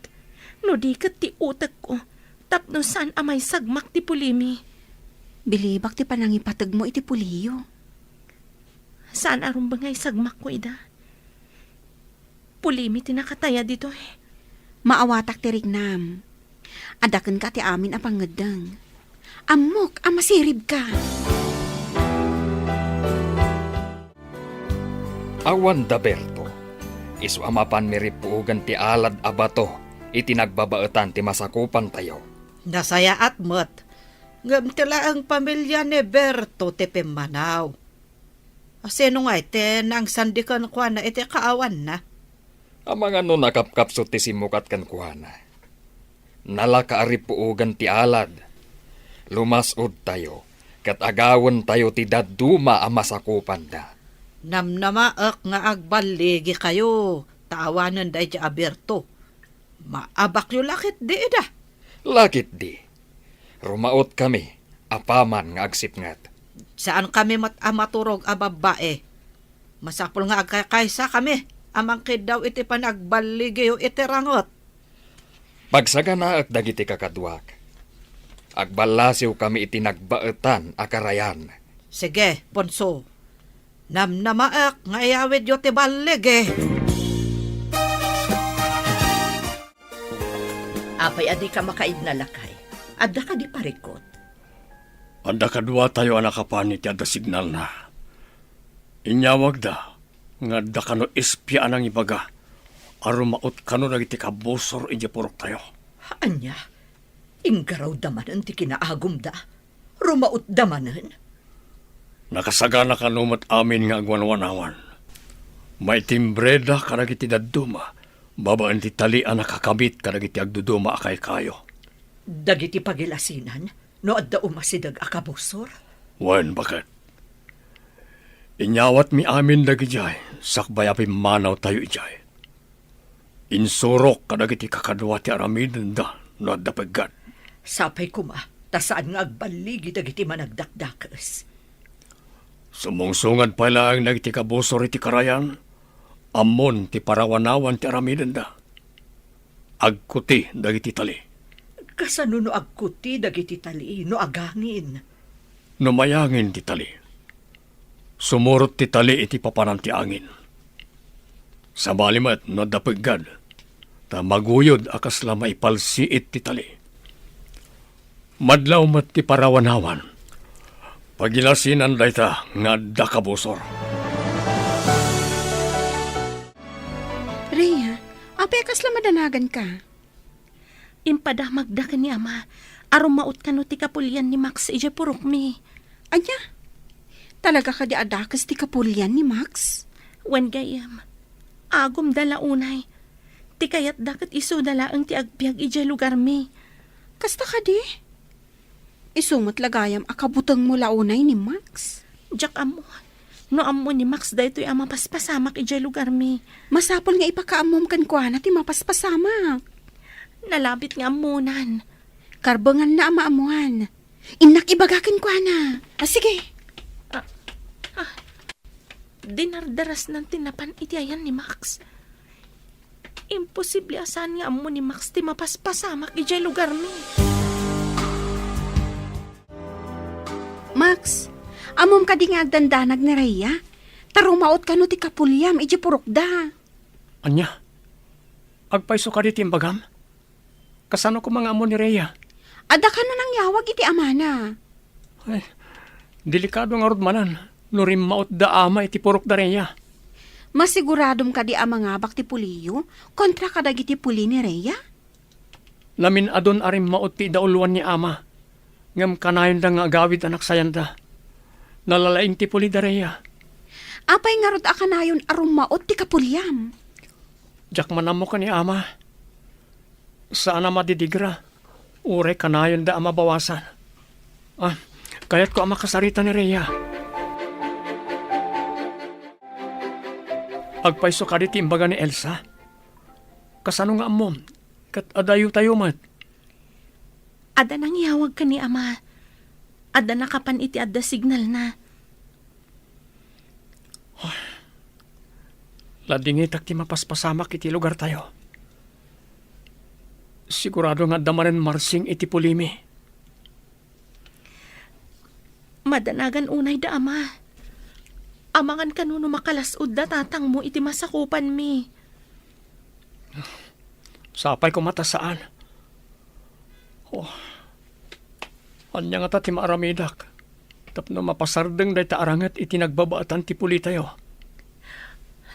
No di kat ti utak ko. Tapno saan amay sagmak ti pulimi. Bilibak ti panangipatag mo iti puliyo. Saan arumbang ay sagmak ko ida? Pulimi ti nakataya dito eh. Maawatak ti rignam. Adakan ka ti amin a pangadang. Amok, amasirib ka. Awan da Berto, isu amapan miripuugan ti alad abato, iti nagbabaetan ti masakupan tayo. Nasaya at mat. Ngamtila ang pamilya ni Berto ti Pimanaw. Asino nga iti nang sandikan ko na iti kaawan na. Amang ano nakapkapso ti simukat kan kuhana. Nalakaaripuugan ti alad. Lumasod tayo, kat agawan tayo ti daduma ang masakupan da. Namnamaak nga agbaligi kayo. Taawanan da iti Berto. Maabak yu lakit di ida. Lakit di. Rumaot kami, apaman nga agsipngat. Saan kami amaturog a babae? Masapul nga agkakaysa kami. Amang daw iti panagbaligi iti rangot. Pagsaga na at dagiti kakadwak. Agbalasiw kami iti nagbaetan akarayan. Sige, Ponso. Namnamaak nga iyawid yu ti baligi. Apay adi ka makaid na lakay. Adda ka di parikot. Adda kadwa tayo anakapan iti adda signal na. Inyawag da, nga adda kano espya anang ibaga. Arumaot kano nagiti kabosor iti purok tayo. Anya, inggaraw damanan ti kinaagum da. Rumaot damanan. Nakasagana kanumat amin nga agwanwanawan. May timbreda kanagiti daduma. Babaan ti talian nakakabit kanagiti agduduma akay kayo. Dagiti pagilasinan, no adda umasidag akabusor. Wen, bakit? Inyawat mi amin dagi jay, sakbay api manaw tayo ijay. Insurok kadagiti kakadwa ti aramiden da, no adda paggan. Sapay kuma, tasaan nga agbaligi dagiti managdakdakas. Sumungsungad pala ang nagiti kabusor iti karayan, amon ti parawanawan ti aramiden da. Agkuti dagiti tali. Kasano no agkuti dagiti tali, no agangin. Numayangin ti tali. Sumurot ti tali iti papanan ti angin. Sa balimat no dapagad, ta maguyod akas lamay palsiit ti tali. Madlaw mat ti parawanawan, pagilasinan dayta nga dakabusor. Rhea, apay kas lamadanagan ka. Impada magda ka ni ama. Arum maut ka no ti kapulyan ni Max ije purok mi. Anya, talaga ka di adakas ti kapulyan ni Max? Wen gayam. Agom dala unay. Ti kayat dakat iso dala ang ti agbyag ijay lugar mi. Kasta ka di? Isumot lagayam akabutang mo launay ni Max. Jak amo. No amo ni Max da ito'y ama paspasamak ijay lugar mi. Masapol nga ipakaamom kan kwa na ti mapaspasamak. Nalabit nga amunan. Karbangan na amaamuan. Inak ibagakin kwa na. Sige. Dinardaras ng tinapan itiayan ni Max. Imposible asan nga amo ni Max ti mapaspasamak ijay lugar mi. Max, amom ka di nga agdandanag ni Rhea. Tarumaot ka no ti kapulyam, iji purokda. Anya, agpaiso ka di timbagam? Kasano ko mga amo ni Rhea? Ada ka no nang yawag iti amana. Ay, delikado nga rodmanan. Nurim maot da ama iti purok da Rhea. Masiguradom ka di amangabak ti puliyo kontra ka dagiti puli ni Rhea? Lamin adon arim maot ti dauluan ni ama. Ngam kanayon da nga agawid anak sayanda. Nalalaing ti puli da Rhea. Apay nga rod akanayon arumaot ti kapulyam. Jak manamo ka ni ama. Saan na madidigra? Ure kanayon da ama bawasan. Kaya't ko ama kasarita ni Rhea. Agpaiso ka di timbaga ni Elsa. Kasano nga amom? Kat adayo tayo mat. Ada nang yawag ka ni ama. Ada nakapan iti adda signal na. Ladingitak ti mapaspasamak iti lugar tayo. Sigurado nga damanen marsing iti pulimi. Madanagan unay da ama. Amangan kanuno makalasod da tatang mo iti masakupan mi. Sapay ko mata saan. Anya nga ta ti maaramidak. Tapno mapasardeng day ta arangat iti nagbabaatan ti puli tayo.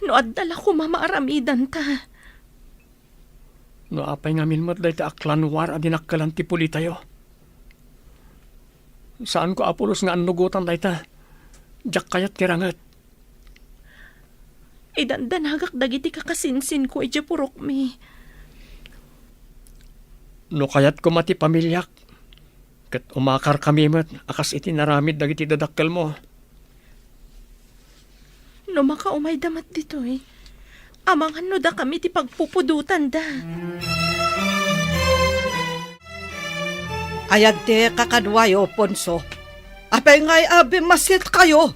No addala ko mamaaramidan ta. No apay nga minmat day ta aklanwar adinakkalan ti puli tayo. Saan ko apulos nga anugutan day ta? Jak kayat kirangat. Idandanagak dagiti kakasinsin ko iti purok mi. No kayat ko mati pamilyak. Kat umakar kami mat, akas iti naramid dagiti dadakkel mo. No makaumay damat dito eh. Amangan no da kami ti pagpupudutan da. Ayag te kakadwayo, Ponso. Apay nga'y abi masit kayo.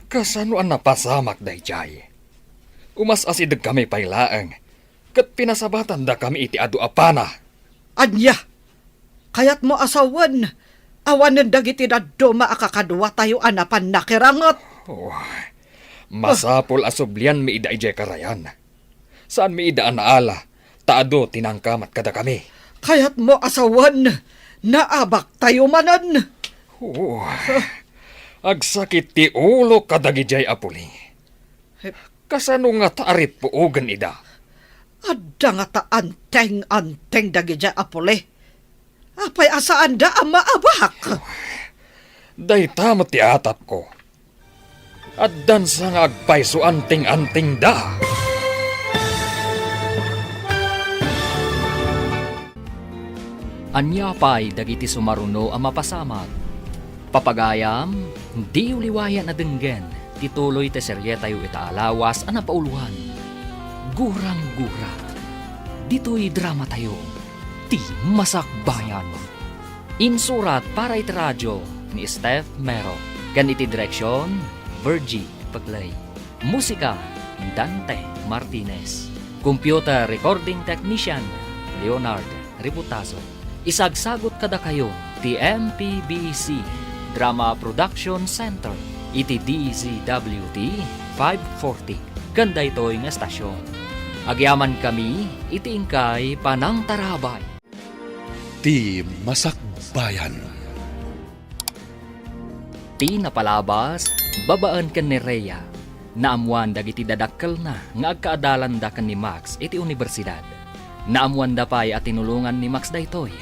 Kasano ang napasamak day jay? Umas asidag kami pailaang. Kat pinasabatan da kami iti adu apana. Anya, kayat mo asawan. Awanan dagiti na duma akakadwa tayo anapan nakirangot. Masapol asublian mi ida ijay karayan. Saan mi ida anaala, taado tinangkamat kada kami. Kayat mo asawan, naabak tayo manan. Agsakit ti ulo kadagijay apuli. Kasano nga taarit puugan ida? Adda nga ta anteng dagiti apole. Apay asaan da ang maabak? Day tamo ti atap ko. Addan sa nga agpaiso anting-anting da. Anya pa'y dagiti sumaruno ang mapasamag. Papagayam, di uliwayan na denggen, tituloy te seryetayo itaalawas ang napauluhan. Gurang-gura. Dito'y drama tayo, ti masakbayan. Insurat para iti radyo ni Steph Mero. Gan iti direksyon, Virgie Paglay. Musika, Dante Martinez. Computer recording technician, Leonard Riputazo. Isagsagot kada kayo, ti MPBC Drama Production Center, iti DZWT 540. Ganda ito'y nga estasyon. Agyaman kami, iti ingkay Panang Tarabay. Ti Masakbayan. Ti napalabas, babaan kan ni Rhea. Naamuan dagiti dadakkel na nga agkaadalan da kan ni Max iti universidad. Naamuan da pa'y at tinulungan ni Max daytoy.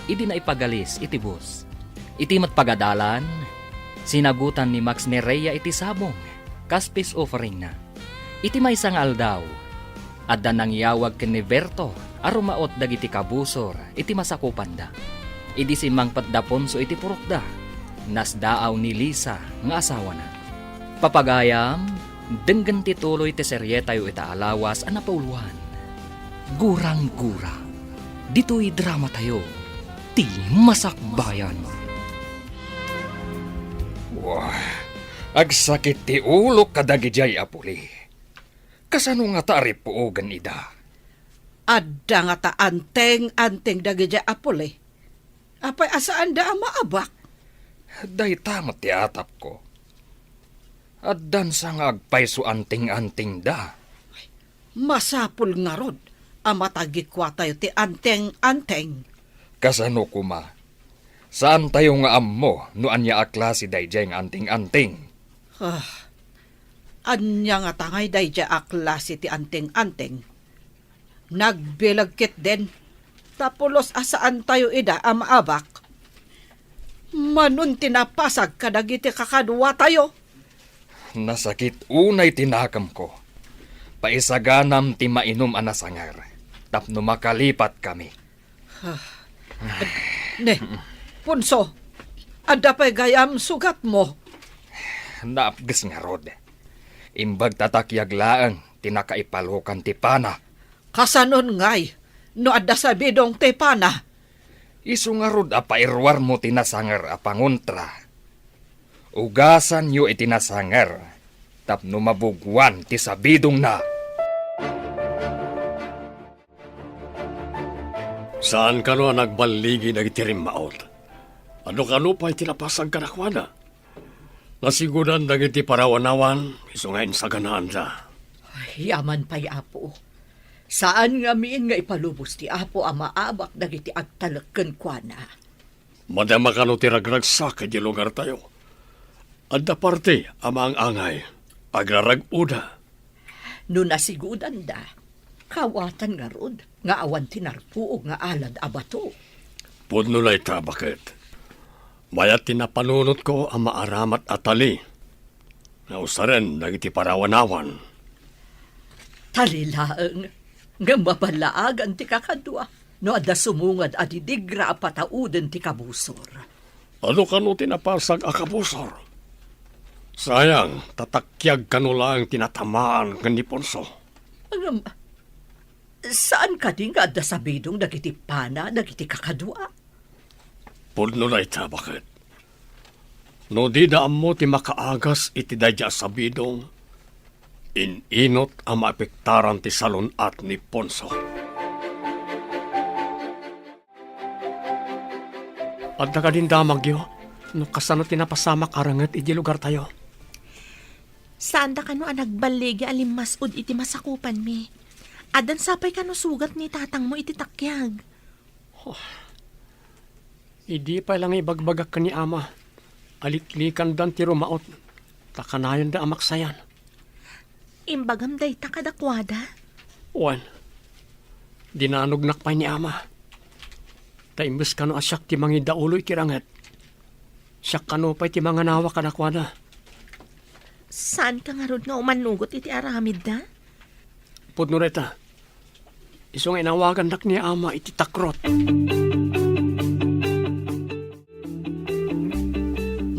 Idi na ipagalis iti bus. Iti matpagadalan, sinagutan ni Max ni Rhea iti sabong, kas peace offering na. Iti may isang aldaw, Adda nang yawag ken ni Berto arumaot dagiti kabusor iti masakupan da. Idi si Mang Patdaponso iti purokda. Nasdaaw ni Lisa nga asawa na. Papagayam, denggan tituloy ti serye tayo ita alawas a napauluan. Gurang-gura. Dito'y drama tayo. Ti Masakbayan. Wah, agsakit ti ulo kadagijay apuli. Kasano nga taarip puogan ida? Adda nga ta anteng dagiti apole. Apay asaan da maabak? Day tamat ti atap ko. Addan sa nga agpayso anting-anting da. Masapul nga rod. Amatagikwa tayo ti anteng-anteng. Kasano kuma? Saan tayo nga ammo no anya aklase dayjay nga anting-anting? Anya nga tangay dayjay aklase ti anteng-anteng. Nagbilagkit din. Tapulos asaan tayo ida amaabak. Manun tinapasag kadagiti kakadwa tayo. Nasakit unay tinakam ko. Paisaganam ti mainom anasangar. Tapno makalipat kami. Ne, punso, adda pa'y gayam sugat mo. Naapgas nga rod. Imbag tatakyag laang tinakaipalukan ti pana. Kasanon ngay, no adda sa bidong tepana. Isu nga rod apairwar mo tinasangar a pangontra. Ugasan yo itinasangar. Tapno mabugwan ti sabidong na. Saan ka no nagbaligi na itirim maot? Ano kano pa itinapasag ka nakwana? Nasiguran na iti parawanawan, iso ngayon sa ganahan da. Yaman pa'y apo. Saan nga miin nga ipalubos ti apo ang maabak dagiti agtalagkan kwa na? Madama ka no tiragragsak di lugar tayo. Adda parte amang angay, agrarag-uda. No nasigudan da, kawatan nga rod, nga awan tinarpuog nga alad abato. Pudno na ita, bakit? Mayat tinapanunot ko ang maaramat atali. Nausaren nagiti parawanawan. Talilaang, nga mabalaagan ti kakadwa, no adda sumungad adidigra apatauden ti kabusor. Ano kano tinapasag akabusor? Sayang, tatakyag kano lang tinatamaan kan ni Ponso. Saan ka din nga adda sabidong dagiti pana, dagiti kakadwa? Pudno na ita, bakit? No di daan mo ti makaagas iti dadya sabidong, ininot ang maapektaran ti salon at ni Ponso. At ka din damagyo, no kasano tinapasamak arangat iti lugar tayo. Saan da kano nagbaligi alimasud iti masakupan mi? Adan sapay kano sugat ni tatang mo iti takyag. Idi pa lang ibagbagak ka ni ama. Aliklikan dan ti rumaot. Takanayon da amaksayan. Imbagam day takadakwada. Wan, dinanugnak pa ni ama. Taimbes kano asyak ti mangi dauloy kirangat. Siyak kano pa ti mga nawa kanakwada. Saan ka nga rod nga umanugot iti aramid da? Pudno reta, isong inawagan dak ni ama iti takrot.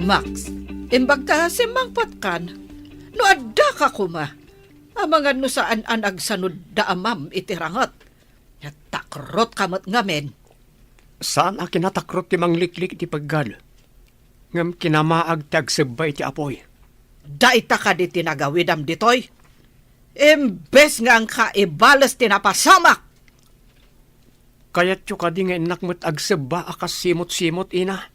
Max, imbag ka simangpat kan, no adda ka kuma. Amangan no saan an agsanod da amam itirangot. Takrot kamot ngamen. Saan a kinatakrot ti mangliklik ti paggal? Ngam kinamaag ti agsabay ti apoy. Daita ka di tinagawidam ditoy. Imbes nga ang kaibalas tinapasamak. Kayat yu ka di nga inakmat agsaba akas simot-simot ina.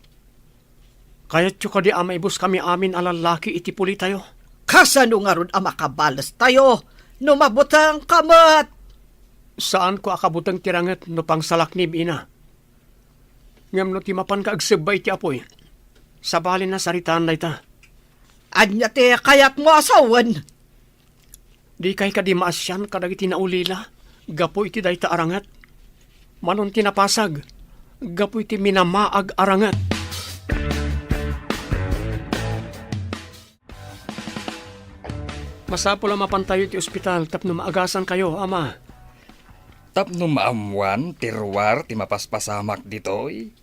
Kayat yu ka di amaibus kami amin alalaki iti puli tayo. Kasano nga ron ang makabalas tayo? Numabutang kamat. Saan ko akabutang tirangat no pang salaknib ina? Ngam no timapan ka agsabay ti apoy. Sabalin na saritaan na ita. Anya ti kayat mo asawan. Di kay ka di maasyan kadagiti naulila. Gapo iti dayta arangat. Manon tinapasag. Gapo iti minamaag arangat. Masapo lang mapantayo ti ospital tapno maagasan kayo, ama. Tapno maamuan, tiruar, ti mapaspasamak ditoy.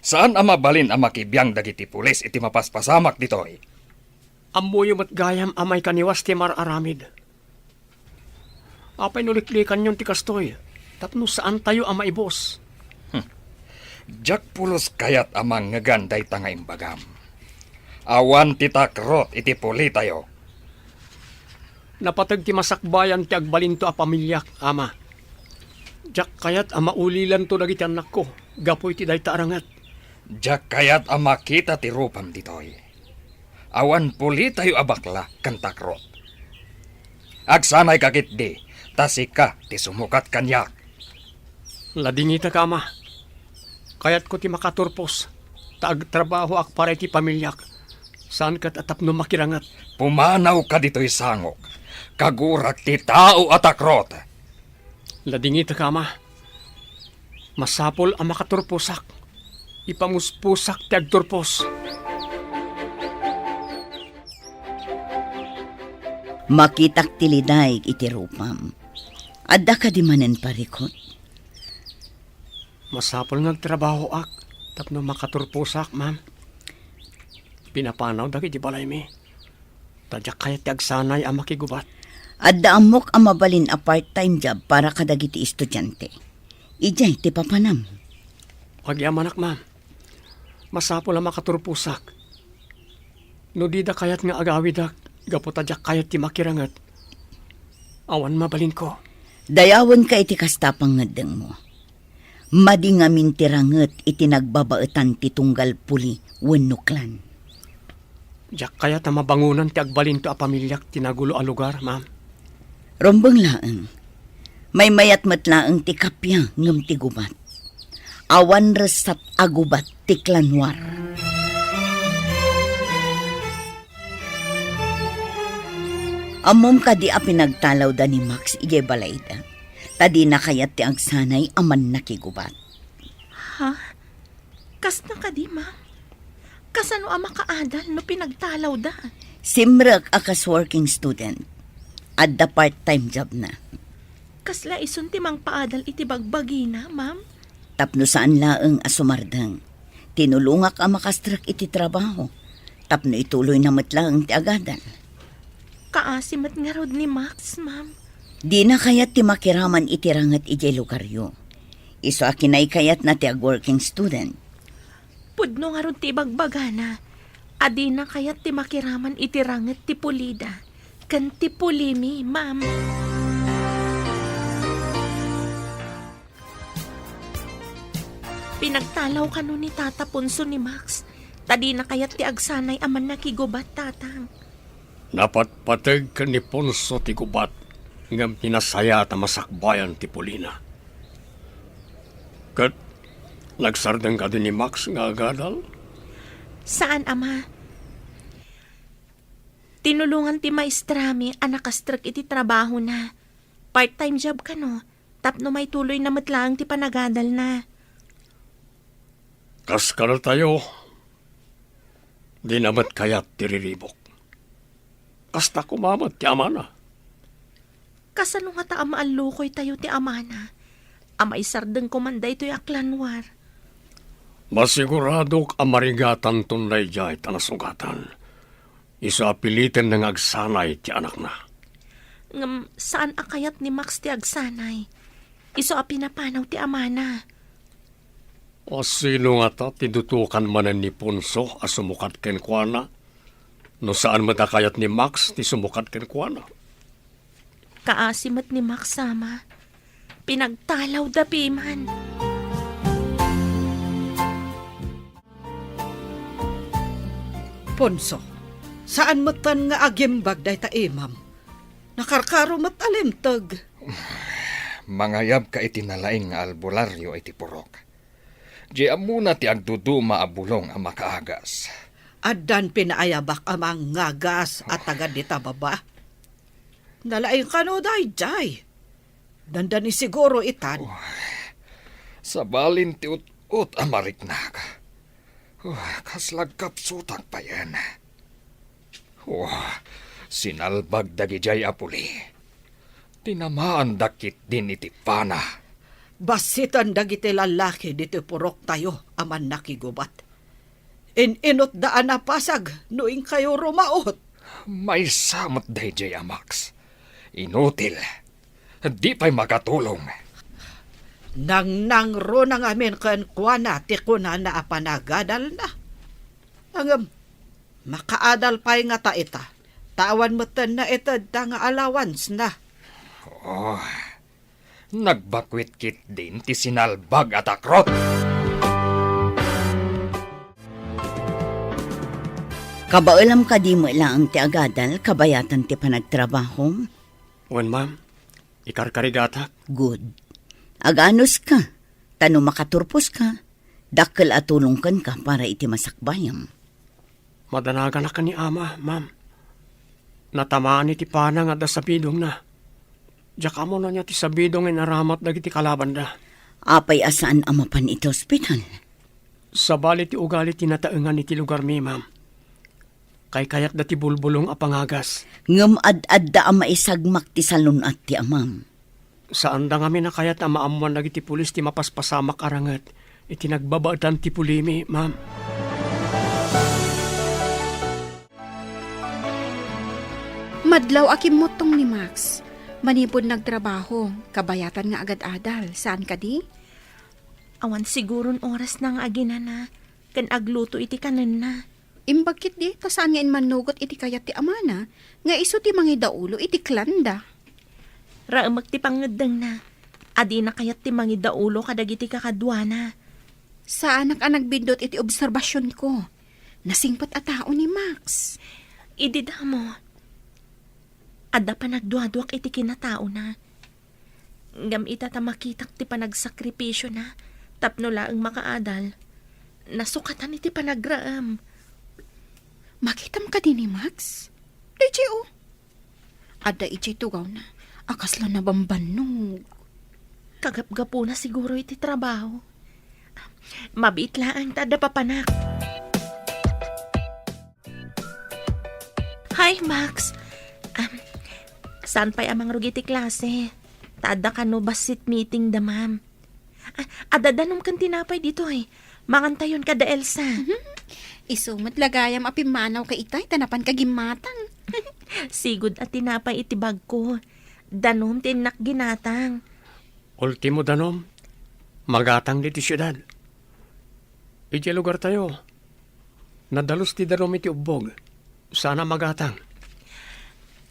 Saan ang mabalin ang makibiyang dagiti pulis iti mapaspasamak ditoy? Amuyo mat gayam amay kaniwas ti mar-aramid. Apay nuliklikan yon ti kastoy. Tapno saan tayo ang maibos? Jack pulos kayat amang ngaganday tanga imbagam. Awan ti takrot iti puli tayo. Napatag ti masakbayan ti agbalinto a pamilyak, ama. Jack kayat ang maulilan to dagiti anak ko. Gapoy ti dayta arangat. Jack kayat ang makita ti rupam ditoy. Awan puli tayo abakla kan takrot. Agsanay kakit di, tasika ti sumukat kanyak. Ladingita ka, ama. Kayat ko ti makaturpos. Taagtrabaho ak para ti pamilyak. Saan kat atapno makirangat? Pumanaw ka dito'y sangok. Kagurak ti tao at takrot. Ladingita ka, ama. Masapol ang makaturposak. Ipamuspusak ti agturpos. Makitak tiliday iti rupam. Adda ka di manen parikot. Masapol ngagtrabaho ak. Tapno makaturposak, ma'am. Pinapanaw dagi di balay mi. Tadyak kaya ti agsanay ang makigubat. Adda amok ang mabalin a part-time job para kadagiti estudyante. Ijay ti papanam. Pagyamanak, ma'am. Masapol ang makaturposak. No di da kayat nga agawidak. Gapotadyak kayat ti makirangat. Awan mabalin ko. Dayawan ka iti kastapang ngadeng mo. Madi nga mintiranget iti nagbabaetan ti tunggal puli wenuklan. Diyak kayat ang mabangunan ti agbalin to a pamilyak tinagulo a lugar, ma'am. Rombeng laeng. May mayat matlaeng ti kapya ngem ti gubat. Awan resat agubat ti klanwar. Amom ka di a pinagtalaw da ni Max ije balayda. Tadi na kayat ti agsanay aman nakigubat. Ha? Kas na ka di, ma'am? Kasano ang makaadal no pinagtalaw da? Simrek akas working student. Adda part-time job na. Kasla isun ti mang paadal iti bagbagi na, ma'am? Tapno saan laeng asumardang. Tinulungak ang makastrak iti trabaho. Tapno ituloy na matlaeng ti agadal. Kaasimat nga rod ni Max, ma'am. Di na kayat ti makiraman itirangat iti lugaryo. Iso akinay kayat na ti ag-working student. Pudno nga rod ti bagbagana. Adi na kayat ti makiraman itirangat ti pulida. Kan ti pulimi, ma'am. Pinagtalaw ka nun ni Tata Punso ni Max. Tadi na kayat ti agsanay aman nakigubat, tatang. Napatpatag ka ni Ponso ti gubat ngam pinasaya at masakbayan ti Polina. Kat nagsardang ka din ni Max nga agadal? Saan, ama? Tinulungan ti maestrami ang nakastrak iti trabaho na. Part-time job ka, no? Tapno may tuloy na matlang ti panagadal na. Kas ka na tayo. Di namat kayat tiriribok. Kasta kumamat ti amana. Kasano nga ta amaalukoy tayo ti amana? Amay sardeng kumanday to'y aklanwar. Masiguradok ang marigatan tunay jay tanasugatan. Isa apilitin ng agsanay ti anak na. Ngam, saan akayat ni Max ti agsanay? Iso a pinapanaw ti amana. O sino nga ta tidutukan manan ni Ponso a sumukat ken kuana? No saan matakayat ni Max ti sumukat ken kuana? Kaasimat ni Max sama. Pinagtalaw da piman. Ponso, saan matan nga agimbag day ta imam? Nakarkaro mat alimtag. Mangayab ka itinalaing nga albularyo iti purok. Di amuna ti agduduma abulong ang makaagas. Adan pinaayabak amang ngagas at agad di baba. Nalaing kano day jay. Dandan ni siguro itan. Sa balin ti ut-ut amariknak. Kaslagkap sutak pa yan. Sinalbag dagijay apuli. Tinamaan dakit din iti pana. Basitan dagiti lalaki dito purok tayo aman nakigubat. Inot daan na pasag noing kayo rumaot. May samot DJ Amax. Inutil. Di pa'y makatulong. Nangro na ngamin kan kuana ti kuna na apanagadal na. Ang makaadal pa'y nga ta ita. Tawan mo na ita da nga allowance na. Oh, nagbakwit kit din ti sinalbag at akrot. Kabaulam ka di mo lang ti agadal, kabayatan ti panagtrabaho. Wen, ma'am. Ikarkarigatak. Good. Aganos ka, tano makaturpos ka, dakkel at tulungkan ka para iti masakbayam. Madanagan na ka ni ama, ma'am. Natamaan iti panang at sa bidong na. Diyak mo na niya ti sa bidong inaramat dagiti kalaban da. Apay asaan amapan iti ospital? Sa bali ti ugali tinataengan iti lugar mi, ma'am. Kay kayat dati bulbulong apangagas. Ngem ad-ad da ama isagmak ti salon at ti amam. Saan da ngami na kayat ang maamuan dagiti pulis ti mapaspasamak arangat. Iti nagbabaadan ti pulimi, ma'am. Madlaw akim motong ni Max. Manipod nagtrabaho, kabayatan nga agad-adal. Saan ka di? Awan siguron oras nang aginana. Kan agluto iti kanan na. Imbagkit di, tasaan nga manugot iti kayat ti amana, nga iso ti mangi daulo iti klanda. Raamak ti pangedeng na. Adi na kayat ti mangi daulo kadagiti kakadwana. Sa anak ang nagbindot iti obserbasyon ko. Nasingpat a tao ni Max. Idida mo. Ada pa nagduadwak iti kinatao na. Ngam ita ta makitak ti panagsakripisyo na. Tapno laang makaadal. Nasukatan iti panagraam. Makitam ka din ni Max? Deje o. Ada iti tugaw na. Akasla na bambanog. Kagap-gapo na siguro iti trabaho. Mabitlaan tada papanak. Hi, Max. Saan pa'y amang rugi ti klase? Tada ka no basit meeting da, ma'am. Adadanom kan tinapay dito eh. Mangantayon ka da, Elsa. Isumat lagayam apimanaw ka itay, tanapan ka gimatang. Sigud at tinapay itibag ko. Danom tinak ginatang. Ultimo danom, magatang diti syudad. Iti lugar tayo. Nadalos ti danom iti ubog. Sana magatang.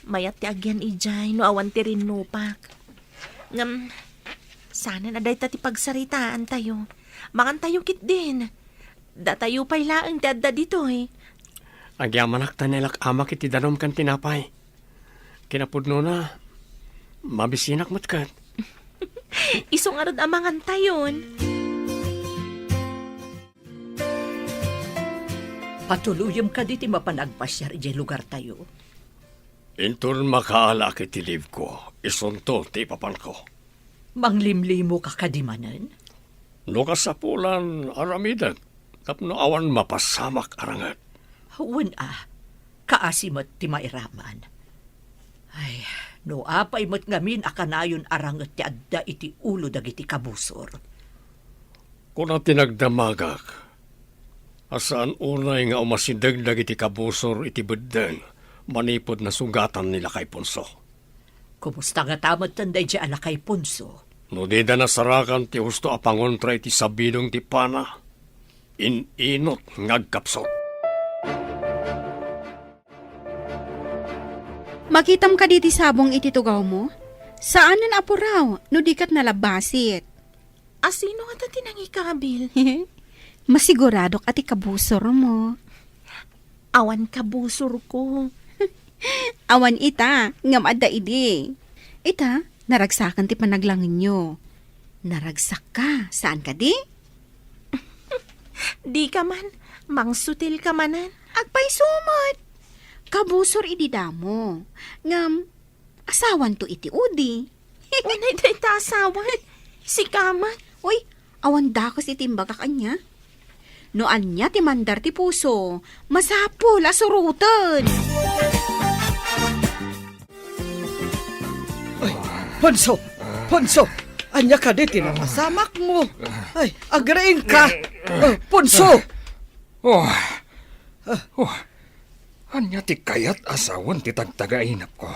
Mayat ti agyan ijay, no awan ti rinupak. Ngam, sana na day ti pagsaritaan tayo. Makantayo kit din. Datayo pa'y laang ti adda dito eh. Agyamanak tanilak amak iti danom kan tinapay. Kinapudno na, mabisinak matkat. Isong arad amangan tayon. Patuluyom ka diti mapanagpasyar iti lugar tayo. Inton makaala iti liv ko, isunto ti papan ko. Manglimlimo ka kadimanan? No kasapulan aramidan, tapno awan mapasamak arangat. Huwag kaasimat ti mairaman. Ay, no apay mo't ngamin akanayon arangat ti adda iti ulo dagiti kabusor. Kuna tinagdamagak, asaan unay nga umasindag dagiti kabusor iti beddeng, manipod na sugatan nila kay Punso. Kumusta nga tamat tanday di ala kay Punso? No di da nasarakan ti husto apangontra iti sabidong ti pana, inot ngagkapsot. Makitam ka diti sabong iti tugaw mo? Saan na apuraw, no dikat nalabasit? Asino nga ta tinangikabil? Masiguradok ati kabusor mo. Awan kabusor ko. Awan ita, ngam adda idi. Ita, naragsakan ti panaglangin nyo. Naragsak ka, saan ka di? Di ka man, mangsutil ka manan. Agpay sumot. Kabusor idi damo. Ngam, asawan to iti udi. Unay day ta asawan. Si kaman. Uy, awan dakos itimbag ka kanya. Noan niya ti mandar ti puso, masapol asurutan. Ponso! Ponso! Anya ka di tinamasamak mo. Ay, agrain ka. Punso. Oh, anya ti kayat asawan ti tagtagainap ko.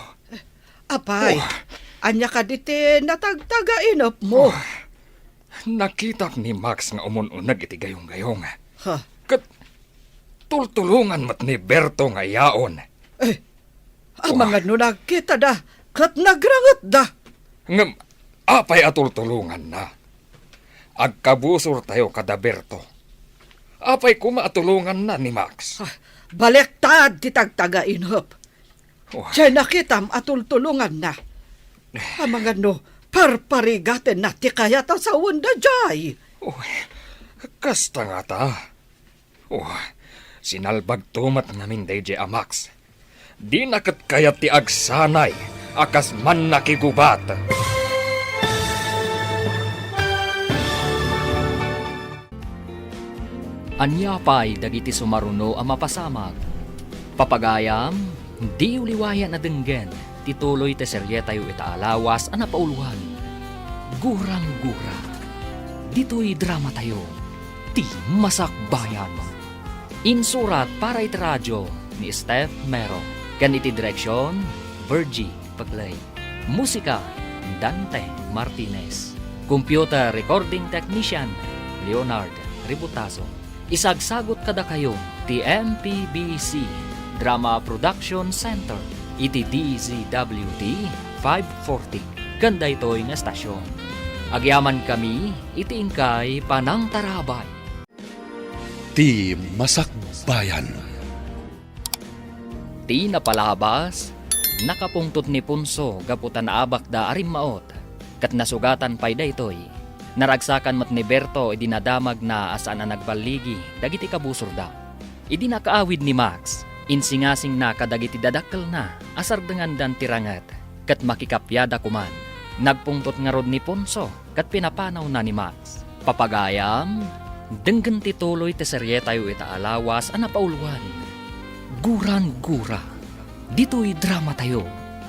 Apay, anya ka di natagtagainop mo. Nakita ni Max nga umununag iti gayong-gayong. Ha, Kat tultulungan mat ni Berto nga yaon. ang mga nunag kita da, kat nagrangat da. Ngam, apay atultulungan na. Agkabusor tayo kada Berto. Apay kumatulungan na ni Max. Balektad ti tagtagainop. Oh, Diyan nakitam atultulungan na. Ang mga parparigaten na ti kayat sa wanda jay. oh, kasta nga ta. Oh, sinalbag tumat namin DJ Max. Di nakat kayat ti agsanay, akas man nakigubat. Anya pa'y dagiti sumaruno ang mapasamag. Papagayam, di uliwayan na denggen, tituloy te seryetayo itaalawas ang napauluhan. Gurang-gura. Dito'y drama tayo, ti masakbayan. Insurat para iti radyo ni Steph Mero. Kan iti direksyon, Virgie Paglay. Musika, Dante Martinez. Computer recording technician, Leonard Ributaso. Isagsagot kada kayo ti MPBC Drama Production Center iti DZWD 540 kanda ito'y nga estasyon. Agyaman kami iti inkay Panang Tarabay. Ti Masakbayan. Ti napalabas, nakapungtot ni Punso gaputan abak da arimmaot, kat nasugatan pay da ito'y. Naragsakan mat ni Berto idinadamag na asaan na nagbaligi dagiti kabusor da. Idinakaawid ni Max, insingasing na kadagiti dadakkel na asar dengan dan tirangat, kat makikapyada kuman. Nagpungtot nga rod ni Ponso, kat pinapanaw na ni Max. Papagayam, denggen tituloy te seryetayo itaalawas ang napauluan. Guran-gura, dito'y drama tayo,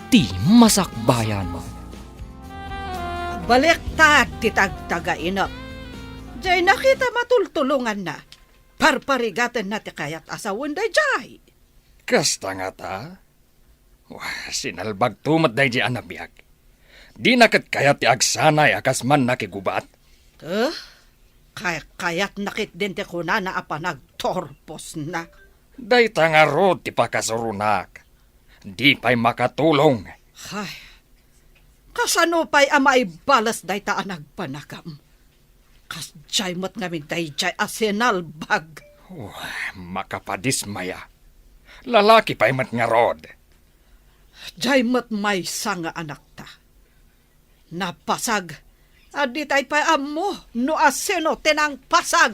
ti masakbayan mo. Balektad ti tagtagainop. Diyan nakita matultulungan na. Parparigaten na ti kayat asawan da jay. Kasta nga ta. Wah, sinalbag tumat DJ anabiyag. Di nakat kayat ti agsanay akas man nakigubat. Kayat nakit din ti kuna na apanagtorpos na. Day tangarod ti pakasurunak. Di pa'y makatulong. Ay, kasano pa'y amay balas day ta nagpanakam. Kas jay mo't ngamin day jay asinalbag. Makapadismaya. Lalaki pa'y matngarod. Jay mo't may sanga anak ta. Napasag. Adi tay pa'y amo no asino tenang pasag.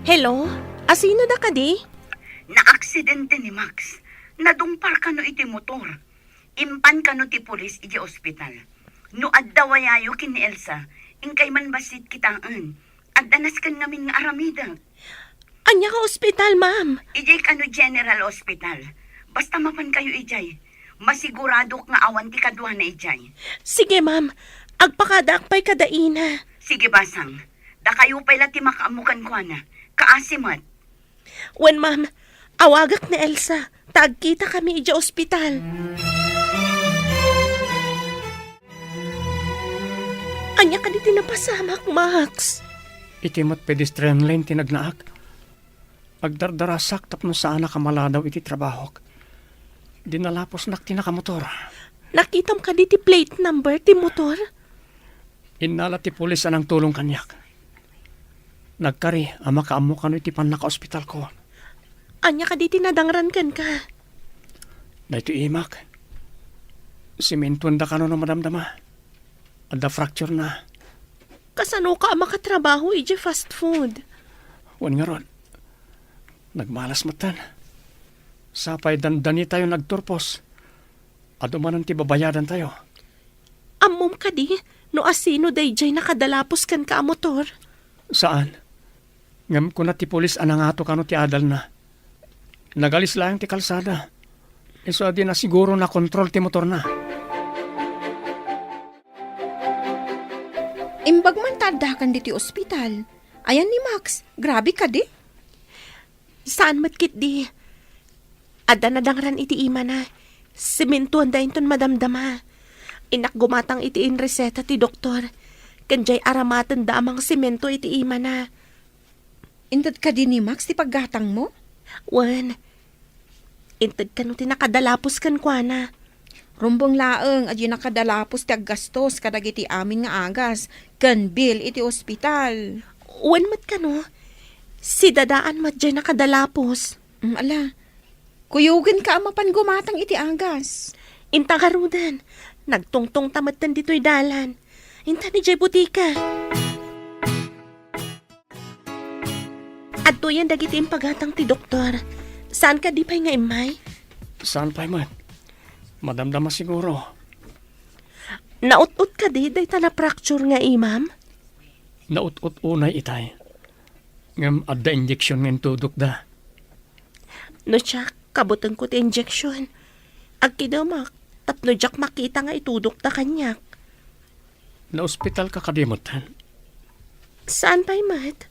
Hello? Asino da ka di? Na-aksidente ni Max. Nadumpar ka no iti motor. Impan ka no ti pulis iti ospital. No addawayayo kin ni Elsa, ingkay man basit kitaan. Addanas kan namin nga aramida. Anya ka ospital, ma'am. Ijay ka no General Hospital. Basta mapan kayo ijay. Masigurado nga awan ti kadwa na ijay. Sige, ma'am. Agpakadakpay kadaina. Sige basang. Da kayo pala ti makaamukan ko na. Kaasimat. Wen, ma'am. Awagak ni Elsa. Tagkita kami ija ospital. Anya ka di tinapasamak, Max. Iti mat pedestrian lane tinagnaak. Agdardarasak tapno saan nakamala daw iti trabahok. Dinalapos nak tinakamotor. Nakitam ka di ti plate number ti motor? Inala ti pulis anang tulong kanyak. Nagkari, ama kaamo kano iti pan naka-ospital ko. Anya ka di tinadangran kan ka? Na ito imak. Simentuan da kano na madamdama. Ada fracture na. Kasano ka makatrabaho ija fast food? Wan nga ron. Nagmalas matan. Sapay dandani tayo nagturpos. Adumanan ti babayadan tayo. Amom ka di? No asino dayjay nakadalapos kan ka motor? Saan? Ngam ko na ti pulis anang ato kano ti adal na. Nagalis lang ti kalsada. Iso di na siguro na kontrol ti motor na. Imbag man tadakan diti ospital. Ayan ni Max, grabe ka di. Saan matkit di? Ada na dangran iti ima na. Sementuan da inton madamdama. Inak gumatang iti in reseta ti doktor. Kanjay aramatan da amang semento iti ima na. Intad ka din ni Max ti paggatang mo? Wan, intad ka no tinakadalapos kan kwa na. Rumbong laeng adyo nakadalapos ti aggastos kadagiti amin nga agas. Kan bill iti ospital. Wan mat ka no? Si dadaan mat dyan nakadalapos. Ala, kuyugin ka amapan gumatang iti agas. Inta karudan, nagtungtong tamatan dito'y dalan. Inta ni Jay Butika. Adto yan dagiti pagatang ti doktor. Saan ka di pa'y nga imay? Saan pa man? Madamdama siguro. Naut-ut ka di, day ta na fracture nga imam? Naut-ut unay itay. Ngam adda injection ng tudok da. No siya, kabutan ko ti injection. Agkidamak, tapno jak makita nga itudok ta kanyak. Na ospital ka kadimutan. Saan pa'y mat?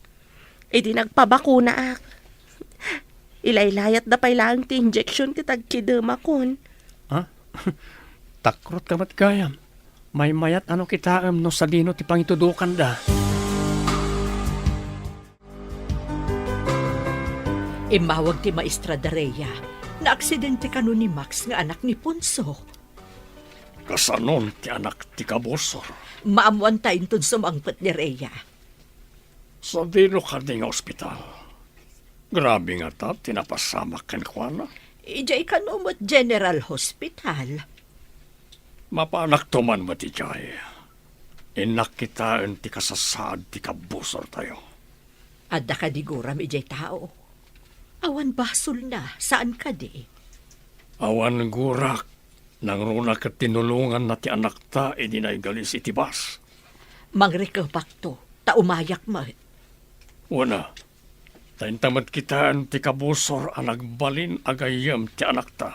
E di nagpabakuna ak. Ilaylayat da pa'y lang ti injection kitag kidamakon. Ha? Takrot ka mat gayam. May mayat ano kitaam no sa dino ti pangitudukan da. Imawag ti Maestra Dareya na aksidente kano ni Max nga anak ni Punso. Kasanon ti anak ti kabosor. Maamuan tayo tun sumangpet ni Rhea. Sa dino ka di nga ospital. Grabe nga ta, tinapasamak ken kuana. Ijay kanumot General Hospital. Mapanak tuman mati jay. Inak kitaan ti kasasaad ti kabosor tayo. Adda ka diguram ijay tao. Awan basol na, saan ka di? Awan gurak, nang runa kat tinulungan na ti anak ta, idinay galis iti bas. Mangrekabak to, taumayak mo. Una, taintamat kitaan ti kabusor ang nagbalin agayam ti anak ta.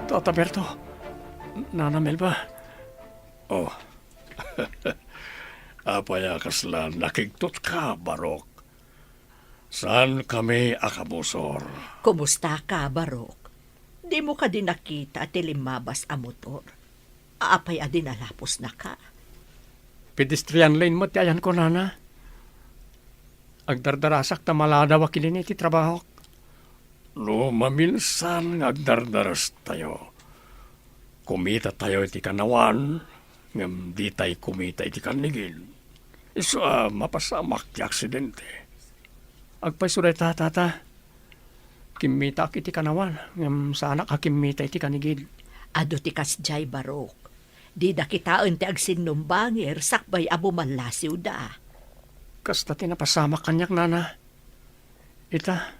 Tata Berto, Nana Melba. Oh, apaya kaslan nakigtot ka, Barok. Saan kami akabusor? Kumusta ka, Barok? Di mo ka din nakita at limabas a motor. Aapay a dinalapos na ka. Pedestrian lane mo ti ayan ko, Nana. Agdardarasak ta maladaw akilin iti trabaho. No, maminsan agdardaras tayo. Kumita tayo iti kanawan, ngam di tayo kumita iti kanigin. Iso mapasamak ti aksidente. Agpasuray tata, kimita iti kanawan, ngam sa anak kimita iti kanigin. Ado ti kasjay, Barok. Di da kitaan ti agsinumbangir, sakbay abo malasiw da. Kasta tinapasamak kanyak, Nana. Ita,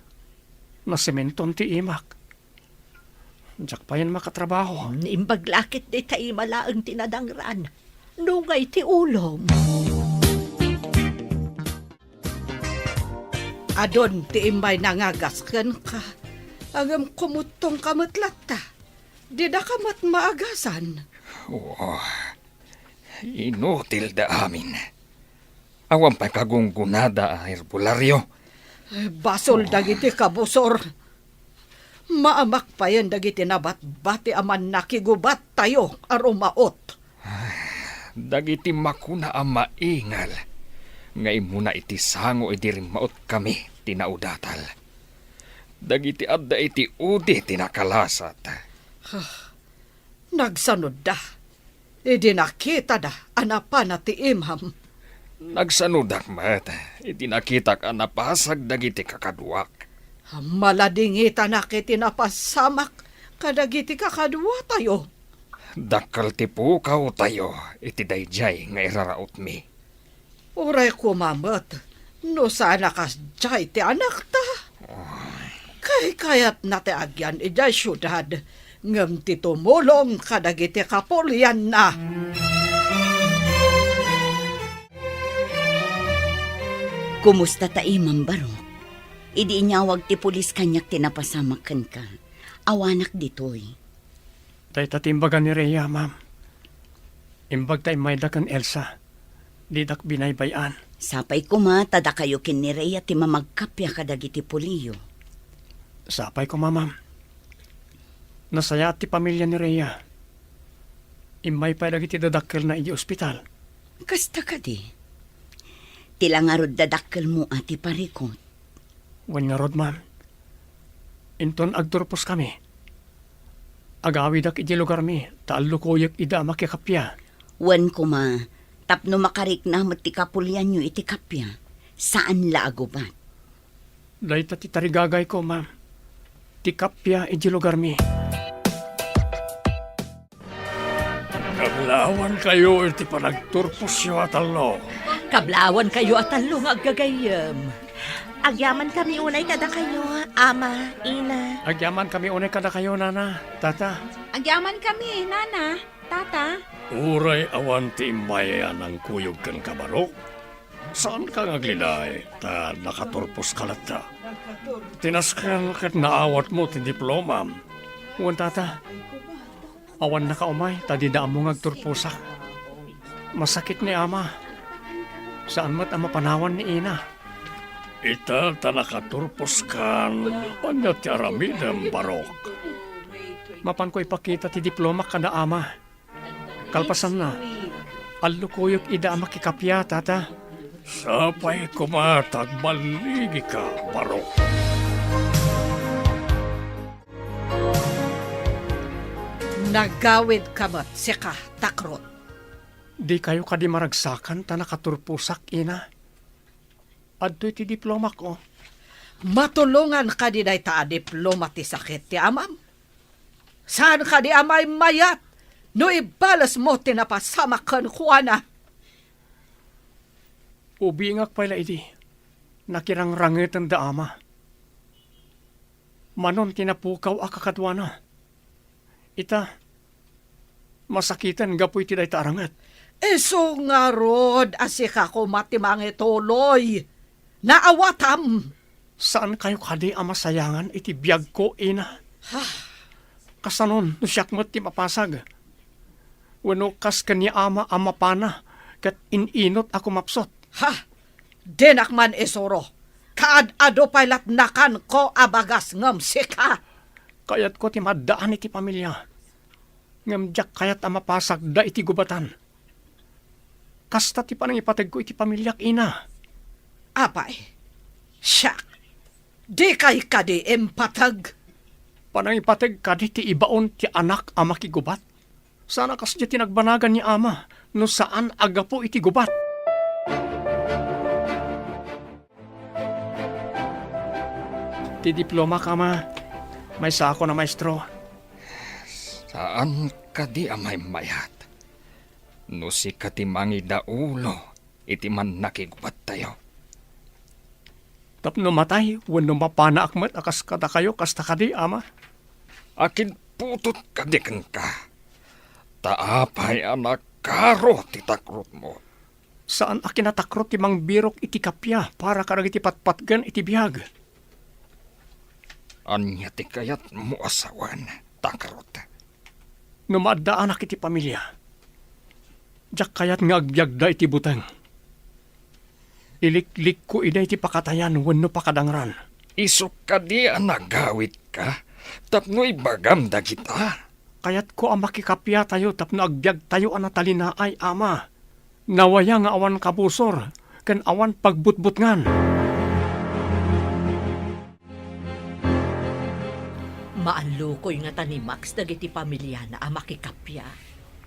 nasimenton ti imak. Diyak pa yan makatrabaho. Imbaglakit di tayo malaang tinadangran. Nungay ti ulom. Adon ti imbay nangagaskan ka. Agam kumutong kamutlata. Di da kamat maagasan. Oh, inutil da amin. Awan pa kagunggunada a herbularyo. Basol dagiti kabusor. Maamak pa yan dagiti nabat-bati aman nakigubat tayo arumaot. Dagiti makuna ang maingal. Ngay muna iti sango iti rimaot kami tinaudatal. Dagiti adda iti udi tinakalasat. Nagsanod da. Idi nakita da anapan na ti imham. Nagsanudak mat, iti nakitak ang napasag dagiti kakaduak. Maladingita na kiti napasamak kadagiti kakadwa tayo. Dakal ti pukaw tayo, iti dayjay nga iraraot mi. Uray kumamat, no sana kasjay ti anak ta. Kayat na ti agyan ijay syudad, ngam ti tumulong kadagiti kapulyan na. Kumusta ta imam Barok? Idi inyawag ti pulis kanyak tinapasamakan ka. Awanak ditoy. Day tatimbagan ni Rhea, ma'am. Imbag tay may dakan Elsa. Didak binaybayan. Sapay kuma, tada kayo kin ni Rhea ti mamagkapya kadagiti puliyo. Sapay ko, ma'am. Nasaya ti pamilya ni Rhea. Imay pa dagiti dadakkel na iji ospital. Kasta ka di. Tilangarod dadakkel mo ati parikot. Wan nga rod, ma'am. Inton agturpos kami. Agawidak iji lugar mi, taallukoyak ida makikapya. Wan kuma, tapno makarik na ti kapulyan nyo iti kapya. Saan la agubat? Day ti tarigagay ko, ma'am. Ti kapya iji lugar mi. Kablawan kayo iti panagturpos yo atalo. Kablawan kayo at talong aggagayam. Agyaman kami unay kada kayo, ama, ina. Agyaman kami unay kada kayo, nana, tata. Agyaman kami, nana, tata. Uray awan ti imbayan ang kuyog kan kabarok. Saan ka ngaglilay? Ta nakaturpos kalata. Tinaskan kat naawat mo ti diploma. Uwan tata. Awan nakaumay, tadidaan mo ngagturpusak. Masakit ni ama. Saan mo't ang mapanawan ni ina? Ita nakaturpos kan, anya ti aramidem barok. Mapan ko ipakita ti diploma kada ama. Kalpasan na, alukuyok ida makikapya, tata. Sapay kumatag maligi ka, barok. Nagawid kamat, sika, takrot. Di kayo kadi maragsakan ta nakaturpusak, ina. Adto'y ti diploma ko. Matulungan ka di day ta diploma ti sakit ti amam. Saan ka di amay mayat? No ibalas mo tinapasama kan kuana. Ubingak pala iti. Nakirangrangitan da ama. Manon tinapukaw akakadwana. Ita, masakitan gapoy ti day ta arangat. Eso nga rod, asika ko matimangi tuloy. Naawatam. Saan kayo kadi ama sayangan iti biyag ko, ina? Kasanon, no siyak mo't ti mapasag. Wano kas kanya ama pana, kat ininot ako mapsot. Ha? Denak man esoro. Kaad-ado pailat nakan ko abagas ngam sika. Kayat ko ti madaan iti pamilya. Ngam jak kayat ama pasag da iti gubatan. Kasta ti panang ipatag ko iti pamilyak, ina. Apay, siyak. Di kay kadi empatag. Panang ipatag kadi ti ibaon ti anak ama kigubat. Sana kasya tinagbanagan ni ama no saan agapo iti gubat. Ti diploma ka, ma. May sako na maestro. Saan ka di amay mayat? No si katimangi daulo, iti man nakigubat tayo. Tapno matay, wano mapana akmat akas kata kayo, kasta kadi, ama. Akin putot kadikan ka. Taapay anak karo titakrot mo. Saan akin natakrot ti mang birok iti kapya para karag iti patpatgan iti biyag? Anya ti kayat mo asawan, takrot. Numadaan ak iti pamilya. Diyak kayat nga agbyagda iti buteng. Iliklik ko ida iti pakatayan wano pakadangran. Isok ka di nagawit ka, tapno ibagam da kita. Kayat ko ang makikapya tayo tapno agbyag tayo anatalina ay ama. Nawaya nga awan kabusor, kan awan pagbutbutngan. Maalukoy nga tani Max dagiti pamilya na amakikapya.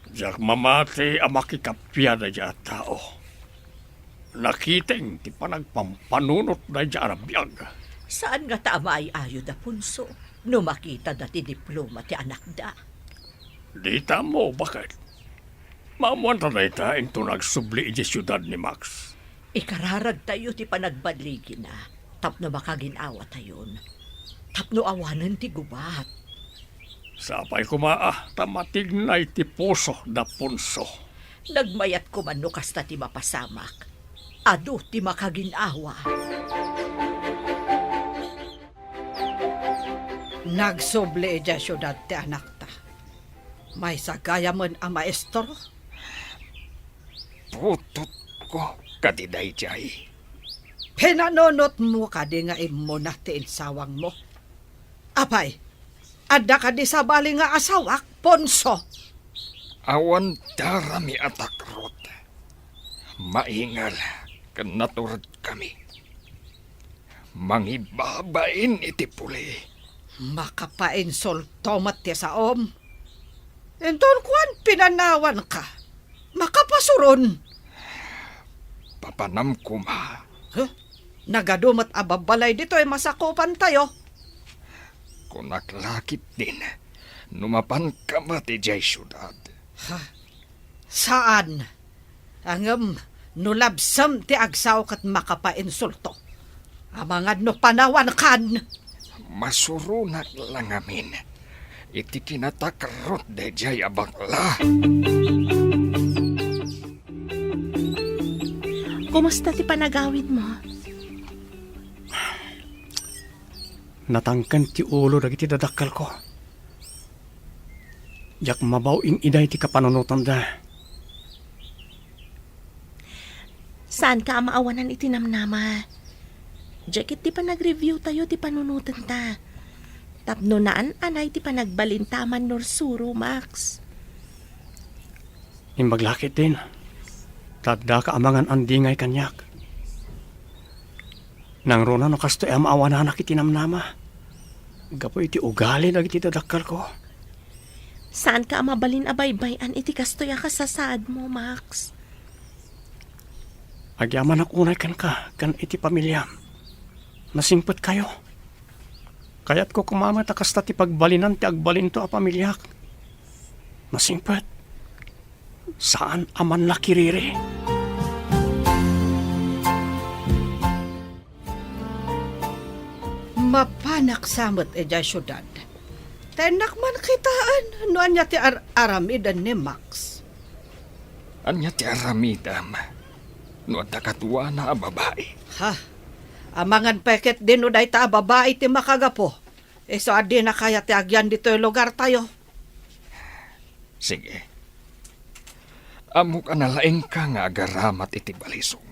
Diyak mamati ang makikapya na dya tao. Nakiteng ti panagpampanunot na dya arabiyag. Saan nga tama ay ayo da punso? No makita dati diploma ti anak da. Di mo, bakit? Maamuan na ita into nagsubli iti syudad ni Max. Ikararag tayo ti panagbadligi na. Tapno makaginawa tayon. Tapno awanan ti gubat. Sapay kumaa, tamatig na iti puso da punso. Nagmayat ko man no kasta ti mapasamak. Ado ti makaginawa. Nagsubli dya syudad ti anak ta. May sagaya man ang maestro. Putot ko kadiday jay. Pinanonot mo ka di nga imo na ti insawang mo. Apay, ada ka di sa bali nga asawak, Ponso. Awan darami atakrot. Maingal kan naturad kami. Mangibabain iti puli. Makapainsulto mat ti saom. Enton kuan pinanawan ka. Makapasuron. Papanam ko ma. Huh? Nagadumat ababalay dito ay masakupan tayo. Kunaklakit din. Numapan ka mati jay syudad. Saan? Angam, nulabsam ti agsaw kat makapainsulto. Amangad no panawan kan. Masurunak lang amin. Iti kinatakrot de jay abakla. Kumusta ti panagawid mo? Natangkan ti ulo dagiti dadakkel ko. Yak mabaw ing iday ti kapanunutan da. Saan ka maawanan iti namnama? Jacket ti pa nag-review tayo ti panunutan ta. Tapno naan anay ti pa nagbalintaman nor suro, Max. Imbaglakit din. Tadda ka amangan andingay kanyak. Nang rona no kasto ay maawanan na kiti namnama. Gapo iti ugali dagiti dadakkel ko. Saan ka mabalin abaybayan iti kastoy kasasaad mo, Max? Agyaman akunay kan ka, kan iti pamilya. Nasingpet kayo. Kaya't ko kumamat akasta ti pagbalinan ti agbalin to a pamilyak. Nasingpet. Saan aman nakiriri? Mapanak samot edya syudad. Tenak man kitaan. Noan niya ti aramidan ni Max. Anya ti aramidam. No adda katuwa na a babae. Ha? Amangan peket din uday ta babae ti makagapo. So adi na kaya ti agyan dito yung lugar tayo. Sige. Amok analaing ka nga agaramat iti balisong.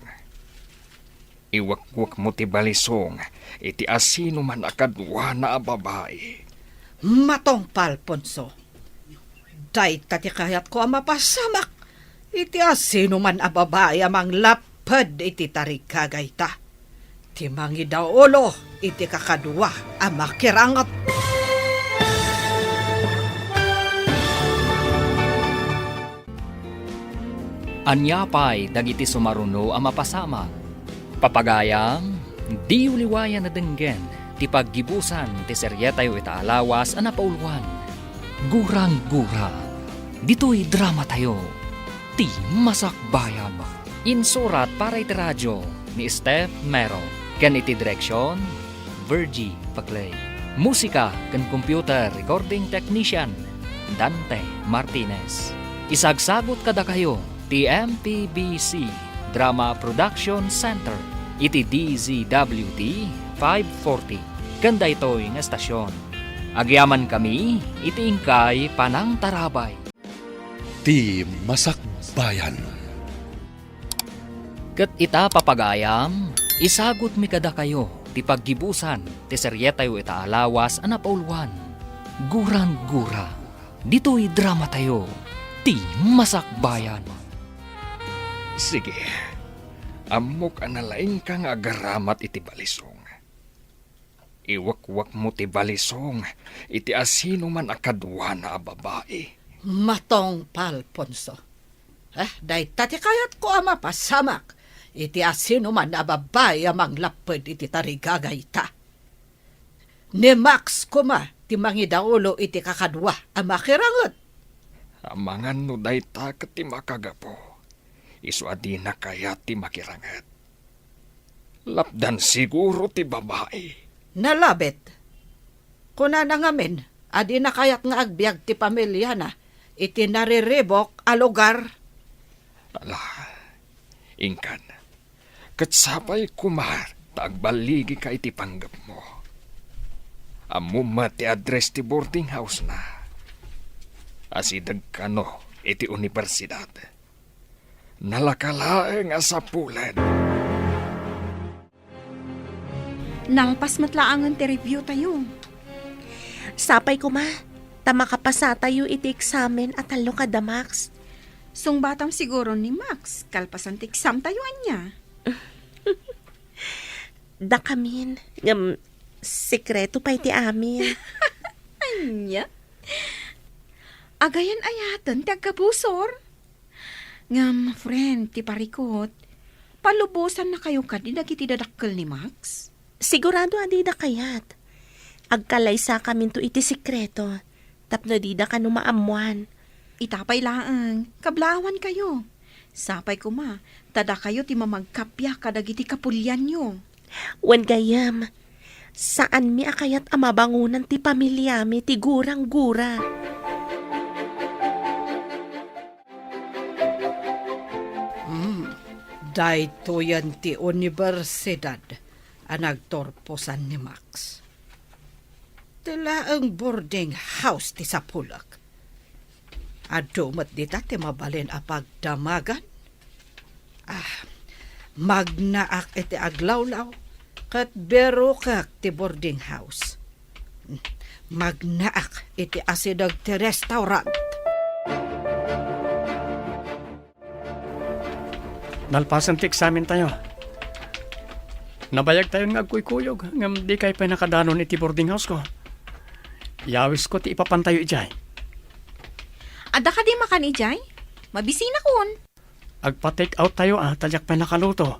Iwakwak mo ti balisong, iti asino man akadwa na a babae. Matong Palponso. Day tati kayat ko ang mapasamak. Iti asino man a babae amang lapad iti tarikagay ta. Timangi daw ulo iti kakadwa ang makirangat. Anyapay dagiti sumaruno ang mapasama. Papagayam, di uliwayan na denggen, ti paggibusan ti seryetayo itaalawas ang napauluan. Gurang-gura, dito'y drama tayo, ti masakbayan. Insurat para iti radyo ni Steph Mero, ken iti direksyon, Virgie Paclay. Musika ken computer recording technician, Dante Martinez. Isagsagot kada kayo, ti MPBC Drama Production Center, iti DZWT 540. Kanda ito'y nga estasyon. Agyaman kami, iti ingkay Panang Tarabay. Ti Masakbayan. Ket ita papagayam, isagot mi kada kayo, ti paggibusan, ti seryetayo itaalawas ang napauluan. Gurang-gura, dito'y drama tayo, ti Masakbayan. Sige. Amok analaing ka nga agaramat iti balisong. Iwakwak mo ti balisong, iti asino man akadwa na a babae. Matong Palponso. Day tati kayat ko ang mapasamak. Iti asino man na babae amang lapad iti tarigagay ta. Ni Max kuma, ti mangidaulo iti kakadwa ang makirangot. Amangan no day ta ket ti makagapo. Isu adi na kaya ti makirangat. Lapdan siguro ti babae. Nalabit. Kuna na ngamin, adi na kayat nga agbyag ti pamilya na, iti nariribok a lugar. Ala, ingkan. Katsapay kumar, tagbaligi ka iti panggap mo. Amo mati address ti boarding house na. Asidag kano iti universidad. Nalakalaeng asapulan. Nang pasmatlaang ang review tayo. Sapay ko ma, tama kapasa tayo iti eksamen at talo ka da Max. Sung batang siguro ni Max, kalpasan ti exam tayo anya. Da kamin, sekreto pa iti amin. Anya? Agayan ayatan ti agkabusor. Ngam, friend, ti parikot, palubusan na kayo ka di dagiti dadakkel ni Max? Sigurado adi da kayat. Agkalaysa kamin to iti sekreto, tapno di da ka numaamuan. Itapay laang, kablawan kayo. Sapay ko ma, tada kayo ti mamagkapya kadagiti kapulyan nyo. Wen gayam, saan mi akayat amabangunan ti pamilya mi ti gurang-gura. Dayto yan ti universidad ang nagtorposan ni Max. Tila ang boarding house ti Sapulak. Adumat dita ti mabalin a pagdamagan. Magnaak iti aglawlaw kat bero kak ti boarding house. Magnaak iti asidag ti restaurant. Nalpasan ti eksamen tayo. Nabayag tayo nga agkuykuyog, ngam di kay pinakadanon iti boarding house ko. Yawis ko ti ipapantayo ijay. Ada ka di makan ijay? Mabisina kun. Agpa-take out tayo talyak pinakaluto.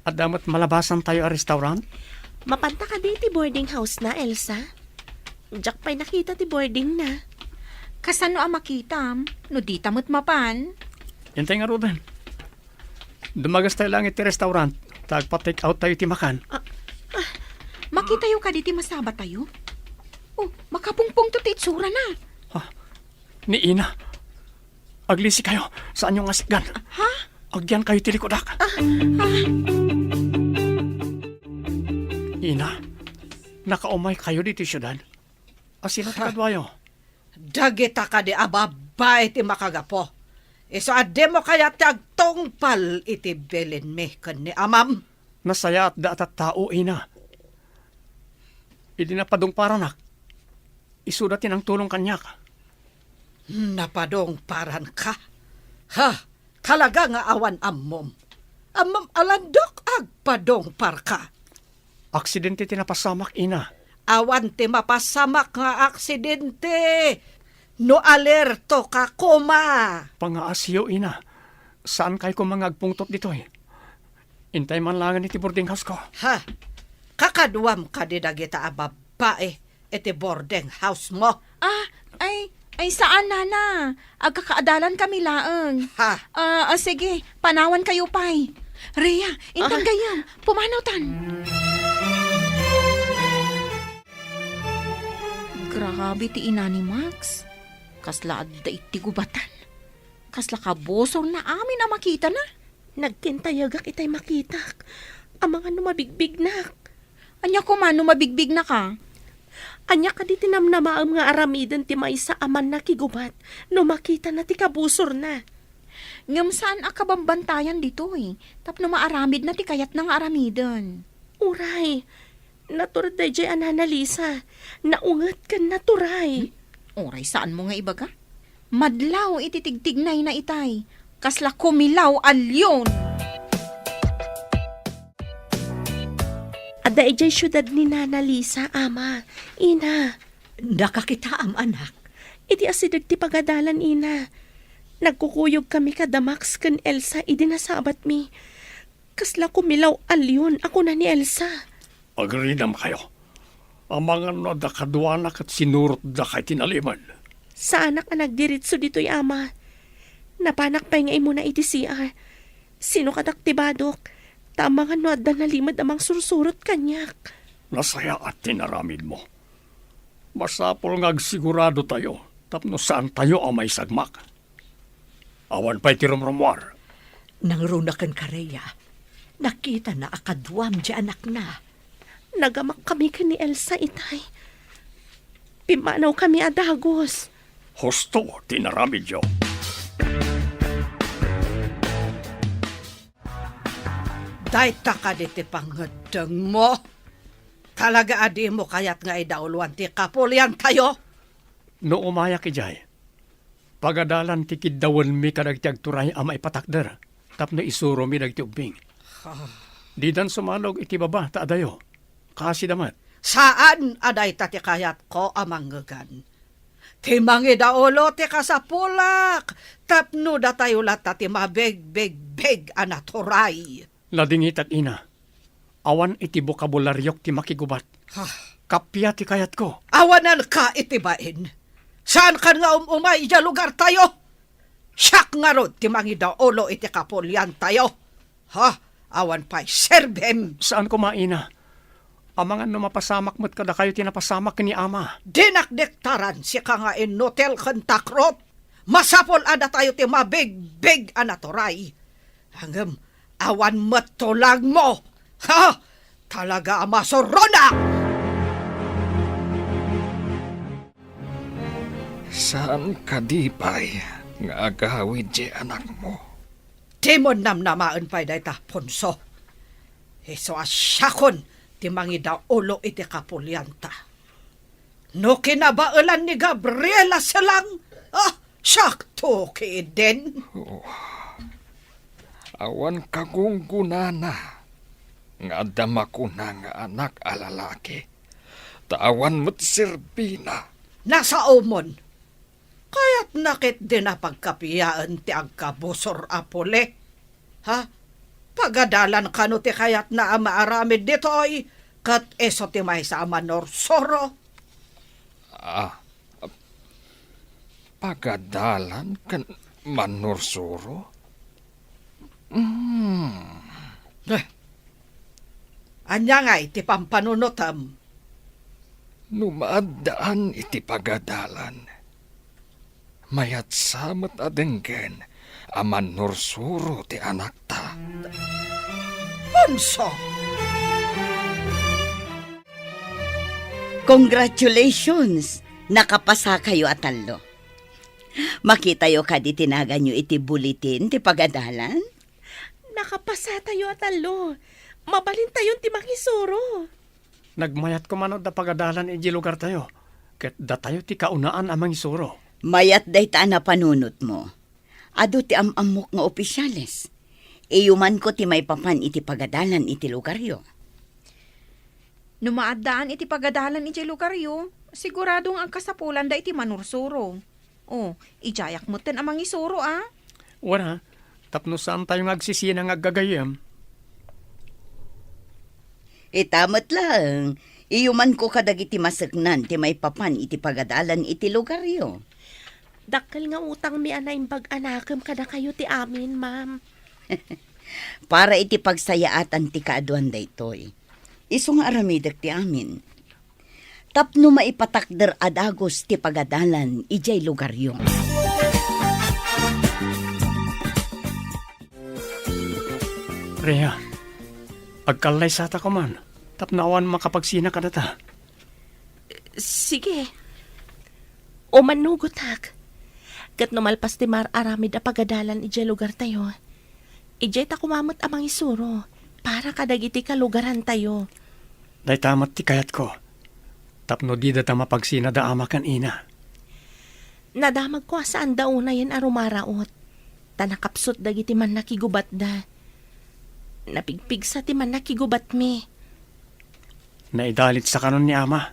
At damat malabasan tayo a restaurant. Mapanta ka di ti boarding house na, Elsa? Diyak pa'y nakita ti boarding na. Kasano ang makitam? No di tamot mapan. Yantay nga Ruben. Dumagas tayo lang iti restaurant. Tagpa-take out tayo iti makan. Makita yung kaditi masaba tayo? Oh, makapungpong to ti itsura na. Ni Ina. Aglisi kayo. Saan yung asikgan? Ha? Agyan kayo tilikodak. Ina, nakaumay kayo dito syudad. Asila takadwayo. Dagita ka di ababa iti makagapo. Iso ade mo kaya ti agtongpal iti belin me kan ni amam. Nasaya at daat at tao, Ina. Idi na padungparanak. Isudatin ang tulong kanyak. Napadong paran ka. Ha, talaga nga awan ammom. Ammom alandok agpadong par ka. Aksidente tinapasamak, Ina. Awan ti mapasamak nga aksidente. No alerto ka kuma. Pangaasiyo, Ina. Saan kayo kung mga agpungtot dito eh? Intay man langan iti boarding house ko. Ha, kakaduam ka di dagita ababae iti boarding house mo. Ay saan nana? Agkakaadalan kami laeng. Ha, Sige, panawan kayo pay. Rhea, intang gayam, pumanawtan. Grabe ti ina ni Max. Kasla adda iti gubatan. Kasla kabosor na amin na makita na. Nagkintayagak itay makita. Ang mga numabigbig na. Anya ko man, mabigbig na ka. Anya ka di tinamnamaam nga aramidan ti maysa aman na kigubat. No makita na ti kabusor na. Ngam saan akabambantayan dito eh. Tapno maaramid na ti kayat ng aramidan. Uray, naturad da jay ananalisa. Naungat ka naturay. Oray, saan mo nga ibaga? Madlaw ititigtignay na itay. Kasla kumilaw alyon. Ada ijay syudad ni Nana Lisa, ama. Ina, Nakakitaam, anak. iti asidag ti pagadalan, ina. Nagkukuyog kami kada Max kan Elsa, idi nasabat mi. Kasla kumilaw alyon, ako na ni Elsa. Agrinam kayo. Ang mga nadakaduanak at sinurot da kay tinaliman. Sa anak na nagdiritso dito'y ama. Napanak pa nga imo na iti CR. Sino kadaktibadok? Tama nga no adda nalimad amang sursurot kanyak. Nasaya at tinaramid mo. Masapol nga sigurado tayo. Tapno saan tayo ang may sagmak. Awan pa'y tirumrumwar. Nang runakan ka, Rhea. Nakita na akadwam di anak na. Nagamak kami ka ni Elsa, itay. Pimanaw kami adagos. Husto, tinaramidyo. Dayta ka diti pangadang mo. Talaga adi mo kayat nga idauluan ti kapulyan tayo. No umaya kijay. Pagadalan ti kiddawan mi kadagti agturay ama ipatakder. Tapno isuro mi dagti ubing. Di dan sumalog iti baba ta adayo. Kasi damat. Saan aday ti kayat ko amanggagan? Ti mangidaulo ti kasapulak. Tapno da tayo lata ti mabeg-beg-beg anaturay. Ladingit at ina. Awan iti bokabularyok ti makigubat. Kapya ti kayat ko. Awanan ka itibain. Saan ka nga umay iya lugar tayo? Siyak nga rod ti mangidaulo iti kapulyan tayo. Awan pa'y serbem. Saan ko maina? Amangan no mapasamak mo't kada kayo tinapasamak ni ama. Dinakdektaran si ka nga inutel kantakrot. Masapol ada tayo ti mabig-big anaturay. Hanggang awan matulag mo. Talaga amasorona! Saan ka di pa'y nga agawid di anak mo? Di mo namnamaan pa'y dayta, Ponso. Iso asyakon, ti mangida ulo iti kapulyanta. No kinabaalan ni Gabriela silang, syakto ki din. Awan kagunggunana. Nga dama ko na nga anak alalaki. Tawan mo't sirbina. Nasa umon, kaya't nakit din na pagkapiyaan ti agkabusor apole. Pagadalan ka no ti kayat na maaramid ditoy, kat eso ti may sa amanorsoro. Pagadalan kan manursuro? Anya nga iti pampanunutam. Numaadaan iti pagadalan. Mayat samat adenggen aman nursuro ti anak ta. Ponso! Congratulations! Nakapasa kayo atalo. Makita yo ka di tinagan nyo iti bulitin ti pagadalan? Nakapasa tayo atalo. Mabalin tayo ti mangisuro. Nagmayat ko manod da pagadalan iti lugar tayo. Ket da tayo ti kaunaan amang isuro. Mayat day ta na panunot mo. Ado ti amamok nga opisyales. Iyuman ko ti may papan iti pagadalan iti lugaryo. Numaadaan iti pagadalan iti lugaryo, siguradong ang kasapulan da iti manursuro. Ijayak mo ten amang isuro Wala, tapno saan tayo nagsisina nga gagayam. Itamat lang. Iyuman ko kadag iti masagnan ti may papan iti pagadalan iti lugaryo. Dakkel nga utang mi anay bag-anakam kada kayo ti amin, ma'am. Para iti pagsayaatan ti kaaduan daytoy. Isu nga aramidak ti amin. Tapno maipatakder adagos ti pagadalan ijay lugaryo. Rhea, agkalay sata ko man. Tapnawan makapagsina ka data. Sige. O manugot hak. Kat numalpas ti mar aramid a pagadalan ijay lugar tayo. Ijay ta kumamot amang isuro. Para kadagiti kalugaran tayo. Day tamat ti kayat ko. Tapno di data mapagsina da ama kan ina. Nadamag ko saan dauna yan arumaraot. Tanakapsot dagiti man nakigubat da. Napigpig sa ti man nakigubat mi. Naidalit sa kanon ni ama.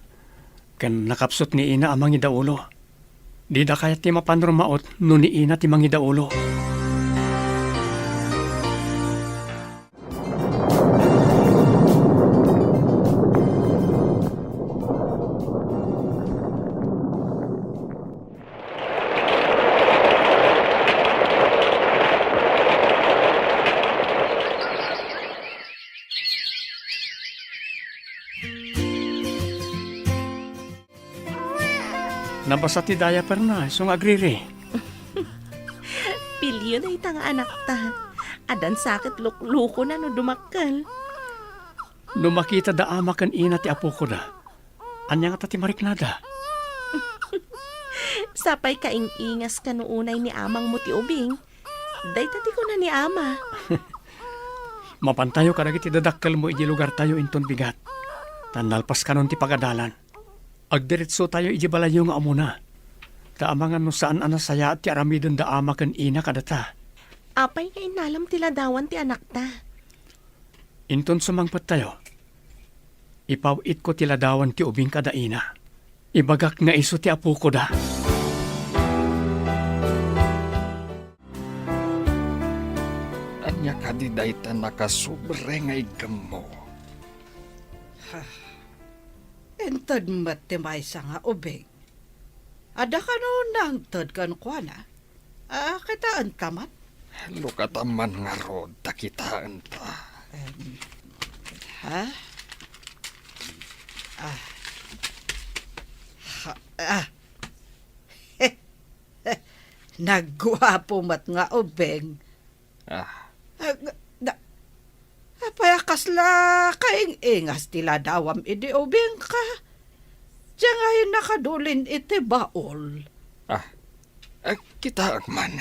Ken nakapsot ni ina amang idaulo. Di da kayat ti mapanrumaot no ni ina ti mangidaulo. Nabasa ti diaper na, sung agriri. Pilyo na itang anak ta. Adan sakit lukluko na no dumakal. No makita da ama kan ina ti apo ko da. Anya nga ta ti mariknada. Sapay kaing-ingas ka noonay ni amang mo ti ubing. Daytati ko na ni ama. Mapantayo ka dagiti dadakkel mo iti lugar tayo inton bigat. Tanalpas ka nun ti pagadalan. Agdiritso tayo iti balayo nga amuna. Taamangan no saan anasaya at ti aramidon da ama ken ina kadata. Apay nga inalam tila dawan ti anak ta. Inton sumangpet tayo. Ipawit ko tila dawan ti ubing kada ina. Ibagak nga iso ti apo ko da. Anya kadiday ta nakasubre nga igam mo. Entad matimay sa nga ubing. Ada ka no nang tad kan kwa na. Kitaan tamat. Lukataman nga rod, takitaan ta. Ha? Nagwapo mat nga ubeng. Payakas la kaing ingas tila dawam idi ubeng ka. Diyan ngayon nakadulin iti baol. Kita man.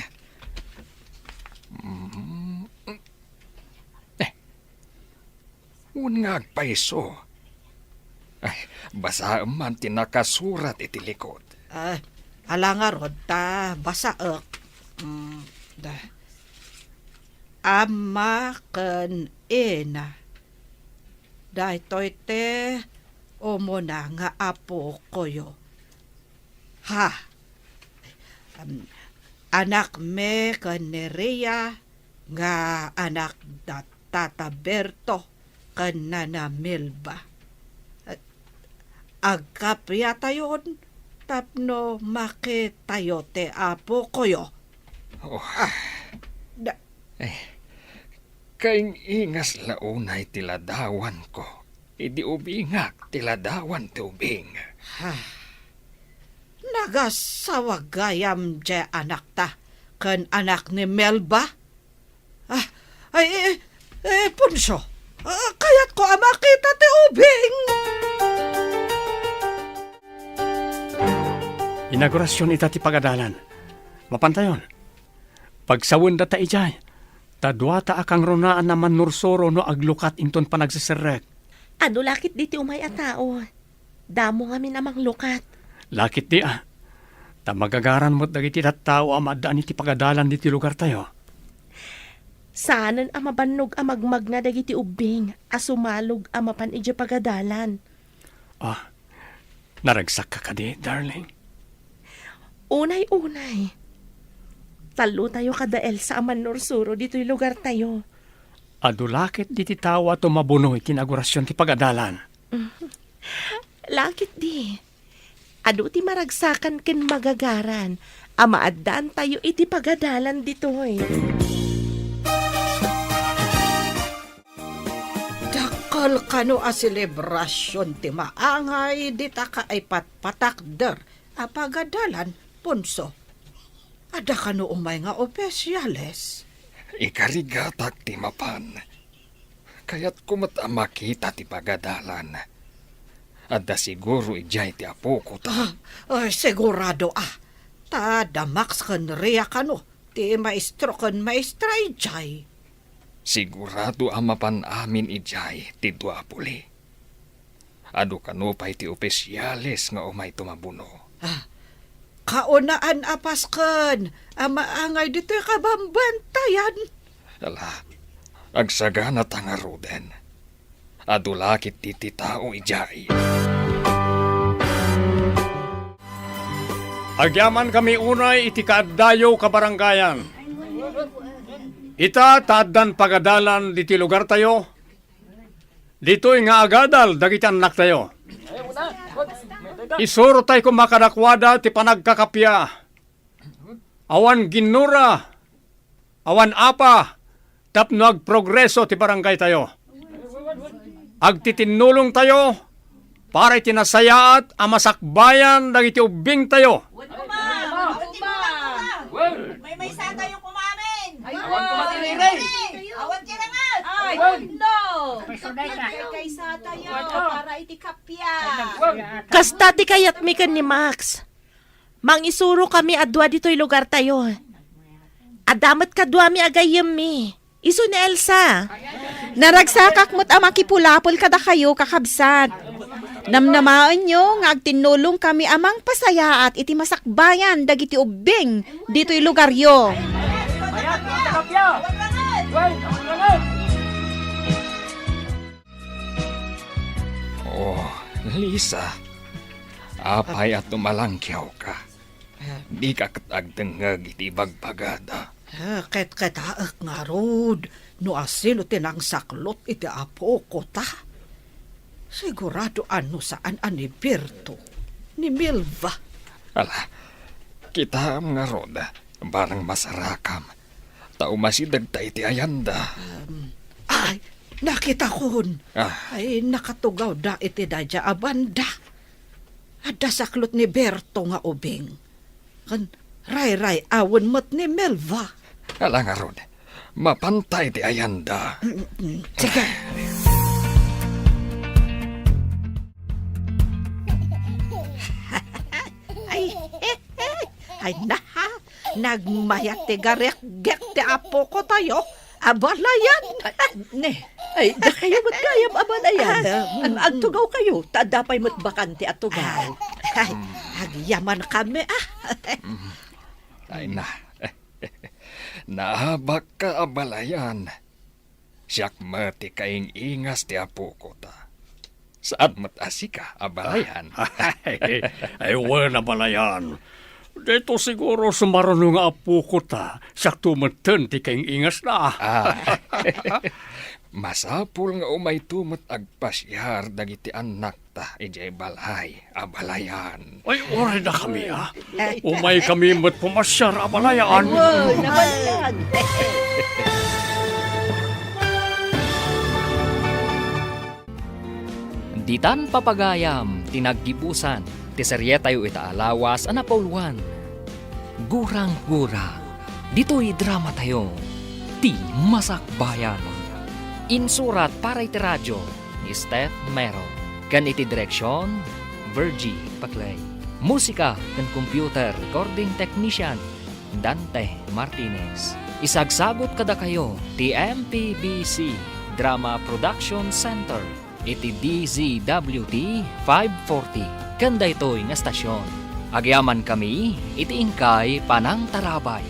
Nga agpaiso. Basa man tinakasurat iti likod. Ala nga rod ta basaek. Ama ken ina. Daytoy te umuna nga apo koyo. Ha. Anak me ken Nerea nga anak da Tata Berto ken Nana Milba. Agkapya tayon tapno makitayo te apo koyo. Kaing ingas launay tiladawan ko. Idi ubingak tiladawan ti ubing. Nagasawagayam je anak ta ken anak ni Melba. Punso. Kayat ko makita ti ubing. Inaugurasyon ita ti pagadalan. Mapantayon. Pagsawon data ijay. Tadwata akang ronaan naman nursoro no aglukat inton panagsiserek. Ano lakit diti umay a tao? Damo nga minamang lukat. Lakit di Tamagagaran mo't dagiti tattao amadaan iti pagadalan diti lugar tayo. Saanan ang mabannog ang magmag na dagiti ubing, asumalog ang mapan iti pagadalan. Naragsak ka kadi, darling. Unay-unay. Talo tayo kada Elsa aman nursuro dito'y lugar tayo. Adulakit diti tawa tumabuno iti inaugurasyon ti pagadalan. Lakit di. Adu ti maragsakan ken magagaran. Amaadaan tayo iti pagadalan dito'y. Dakal kano a selebrasyon ti maangay dita ka ay patpatakder a pagadalan punso. Ada kano umay nga opesyales. Ikarigatak ti mapan. Kaya't kumat makita ti pagadalan. Adda siguro ijay ti apo ko ta. Sigurado Tadamax kan Rea kano. Ti maestro kan maestra ijay. Sigurado amapan amin ijay ti duapuli. Ado kano pa'y ti opesyales nga umay tumabuno. Kaunaan apasken. Amaangay dito'y kabambantayan. Agsagana tanga roden. Adulakit ti tao ijay. Agyaman kami unay iti kaaddayo kabaranggayan. Ita taadan pagadalan diti lugar tayo. Dito'y nga agadal dagiti anak tayo. Isuro tayo kumakadakwada ti panagkakapya. Awan ginura. Awan apa. Tapno agprogreso ti barangay tayo. Agtitinulong tayo para itinasayaat amasakbayan dagiti ubing tayo. May sa tayo kumamin! Awan kumatin! Awan kirangat! No! Kay sa tayo para itikapya. Kasta ti kayat mi ken ni Max. Mangisuro kami adwa dito'y lugar tayo. Adamat kadwa mi agayem mi. Iso ni Elsa. Naragsakak mo't amakipulapol kada kayo kakabsat. Namnamaan nyo nga agtinulong kami amang pasaya at iti masakbayan dagiti ubing dito'y lugar yo. Oh, Lisa. Apay at tumalangkyaw ka. Di ka katagdengag iti bagbagada. Ket aak nga rod, no asin tinang saklot iti apo ko ta. Sigurado ano saan ani Berto, ni Milva. Ala, kita nga roda, barang masarakam. Tao masidag ta iti ayanda. Ay, nakita kon. Ay, nakatugaw da iti dadya abanda. Ada saklot ni Berto nga ubing. Kan, ray-ray awan mo't ni Milva. Ala nga roda, mapantay ti ayanda. Sige. Ay naha, nagmayat ti garek-gek ti apo ko tayo. Abalayan. Ay, da kayo mo't kayam abalayan. Agtugaw kayo, tadapay mo't bakante at tugaw. Ay, agyaman kami Ay na, nahabak ka abalayan. Siyak mati kaing ingas ti apo ko ta. Saan matasi ka abalayan? Ay, wala balayan. Dito siguro sumarunong nga apo ko ta. Siyak tumatan ti kaing ingas na. Masapul nga umay tumat agpasyar dagiti anak ta ijay balay abalayan. Ay, oray na kami Umay kami mo't pumasyar abalayan. Nabalag. Ditan papagayam, tinaggibusan, ti seryetayo itaalawas, anapawluan. Gurang-gura, dito'y drama tayo, ti Masakbayan. Insurat para iti radyo, ni Steph Mero. Kan iti direksyon, Virgie Paclay. Musika kan computer recording technician, Dante Martinez. Isagsagot kada kayo, ti MPBC Drama Production Center. Iti DZWT 540. Kanda ito'y nga stasyon. Agyaman kami, iti ingkay Panang Tarabay.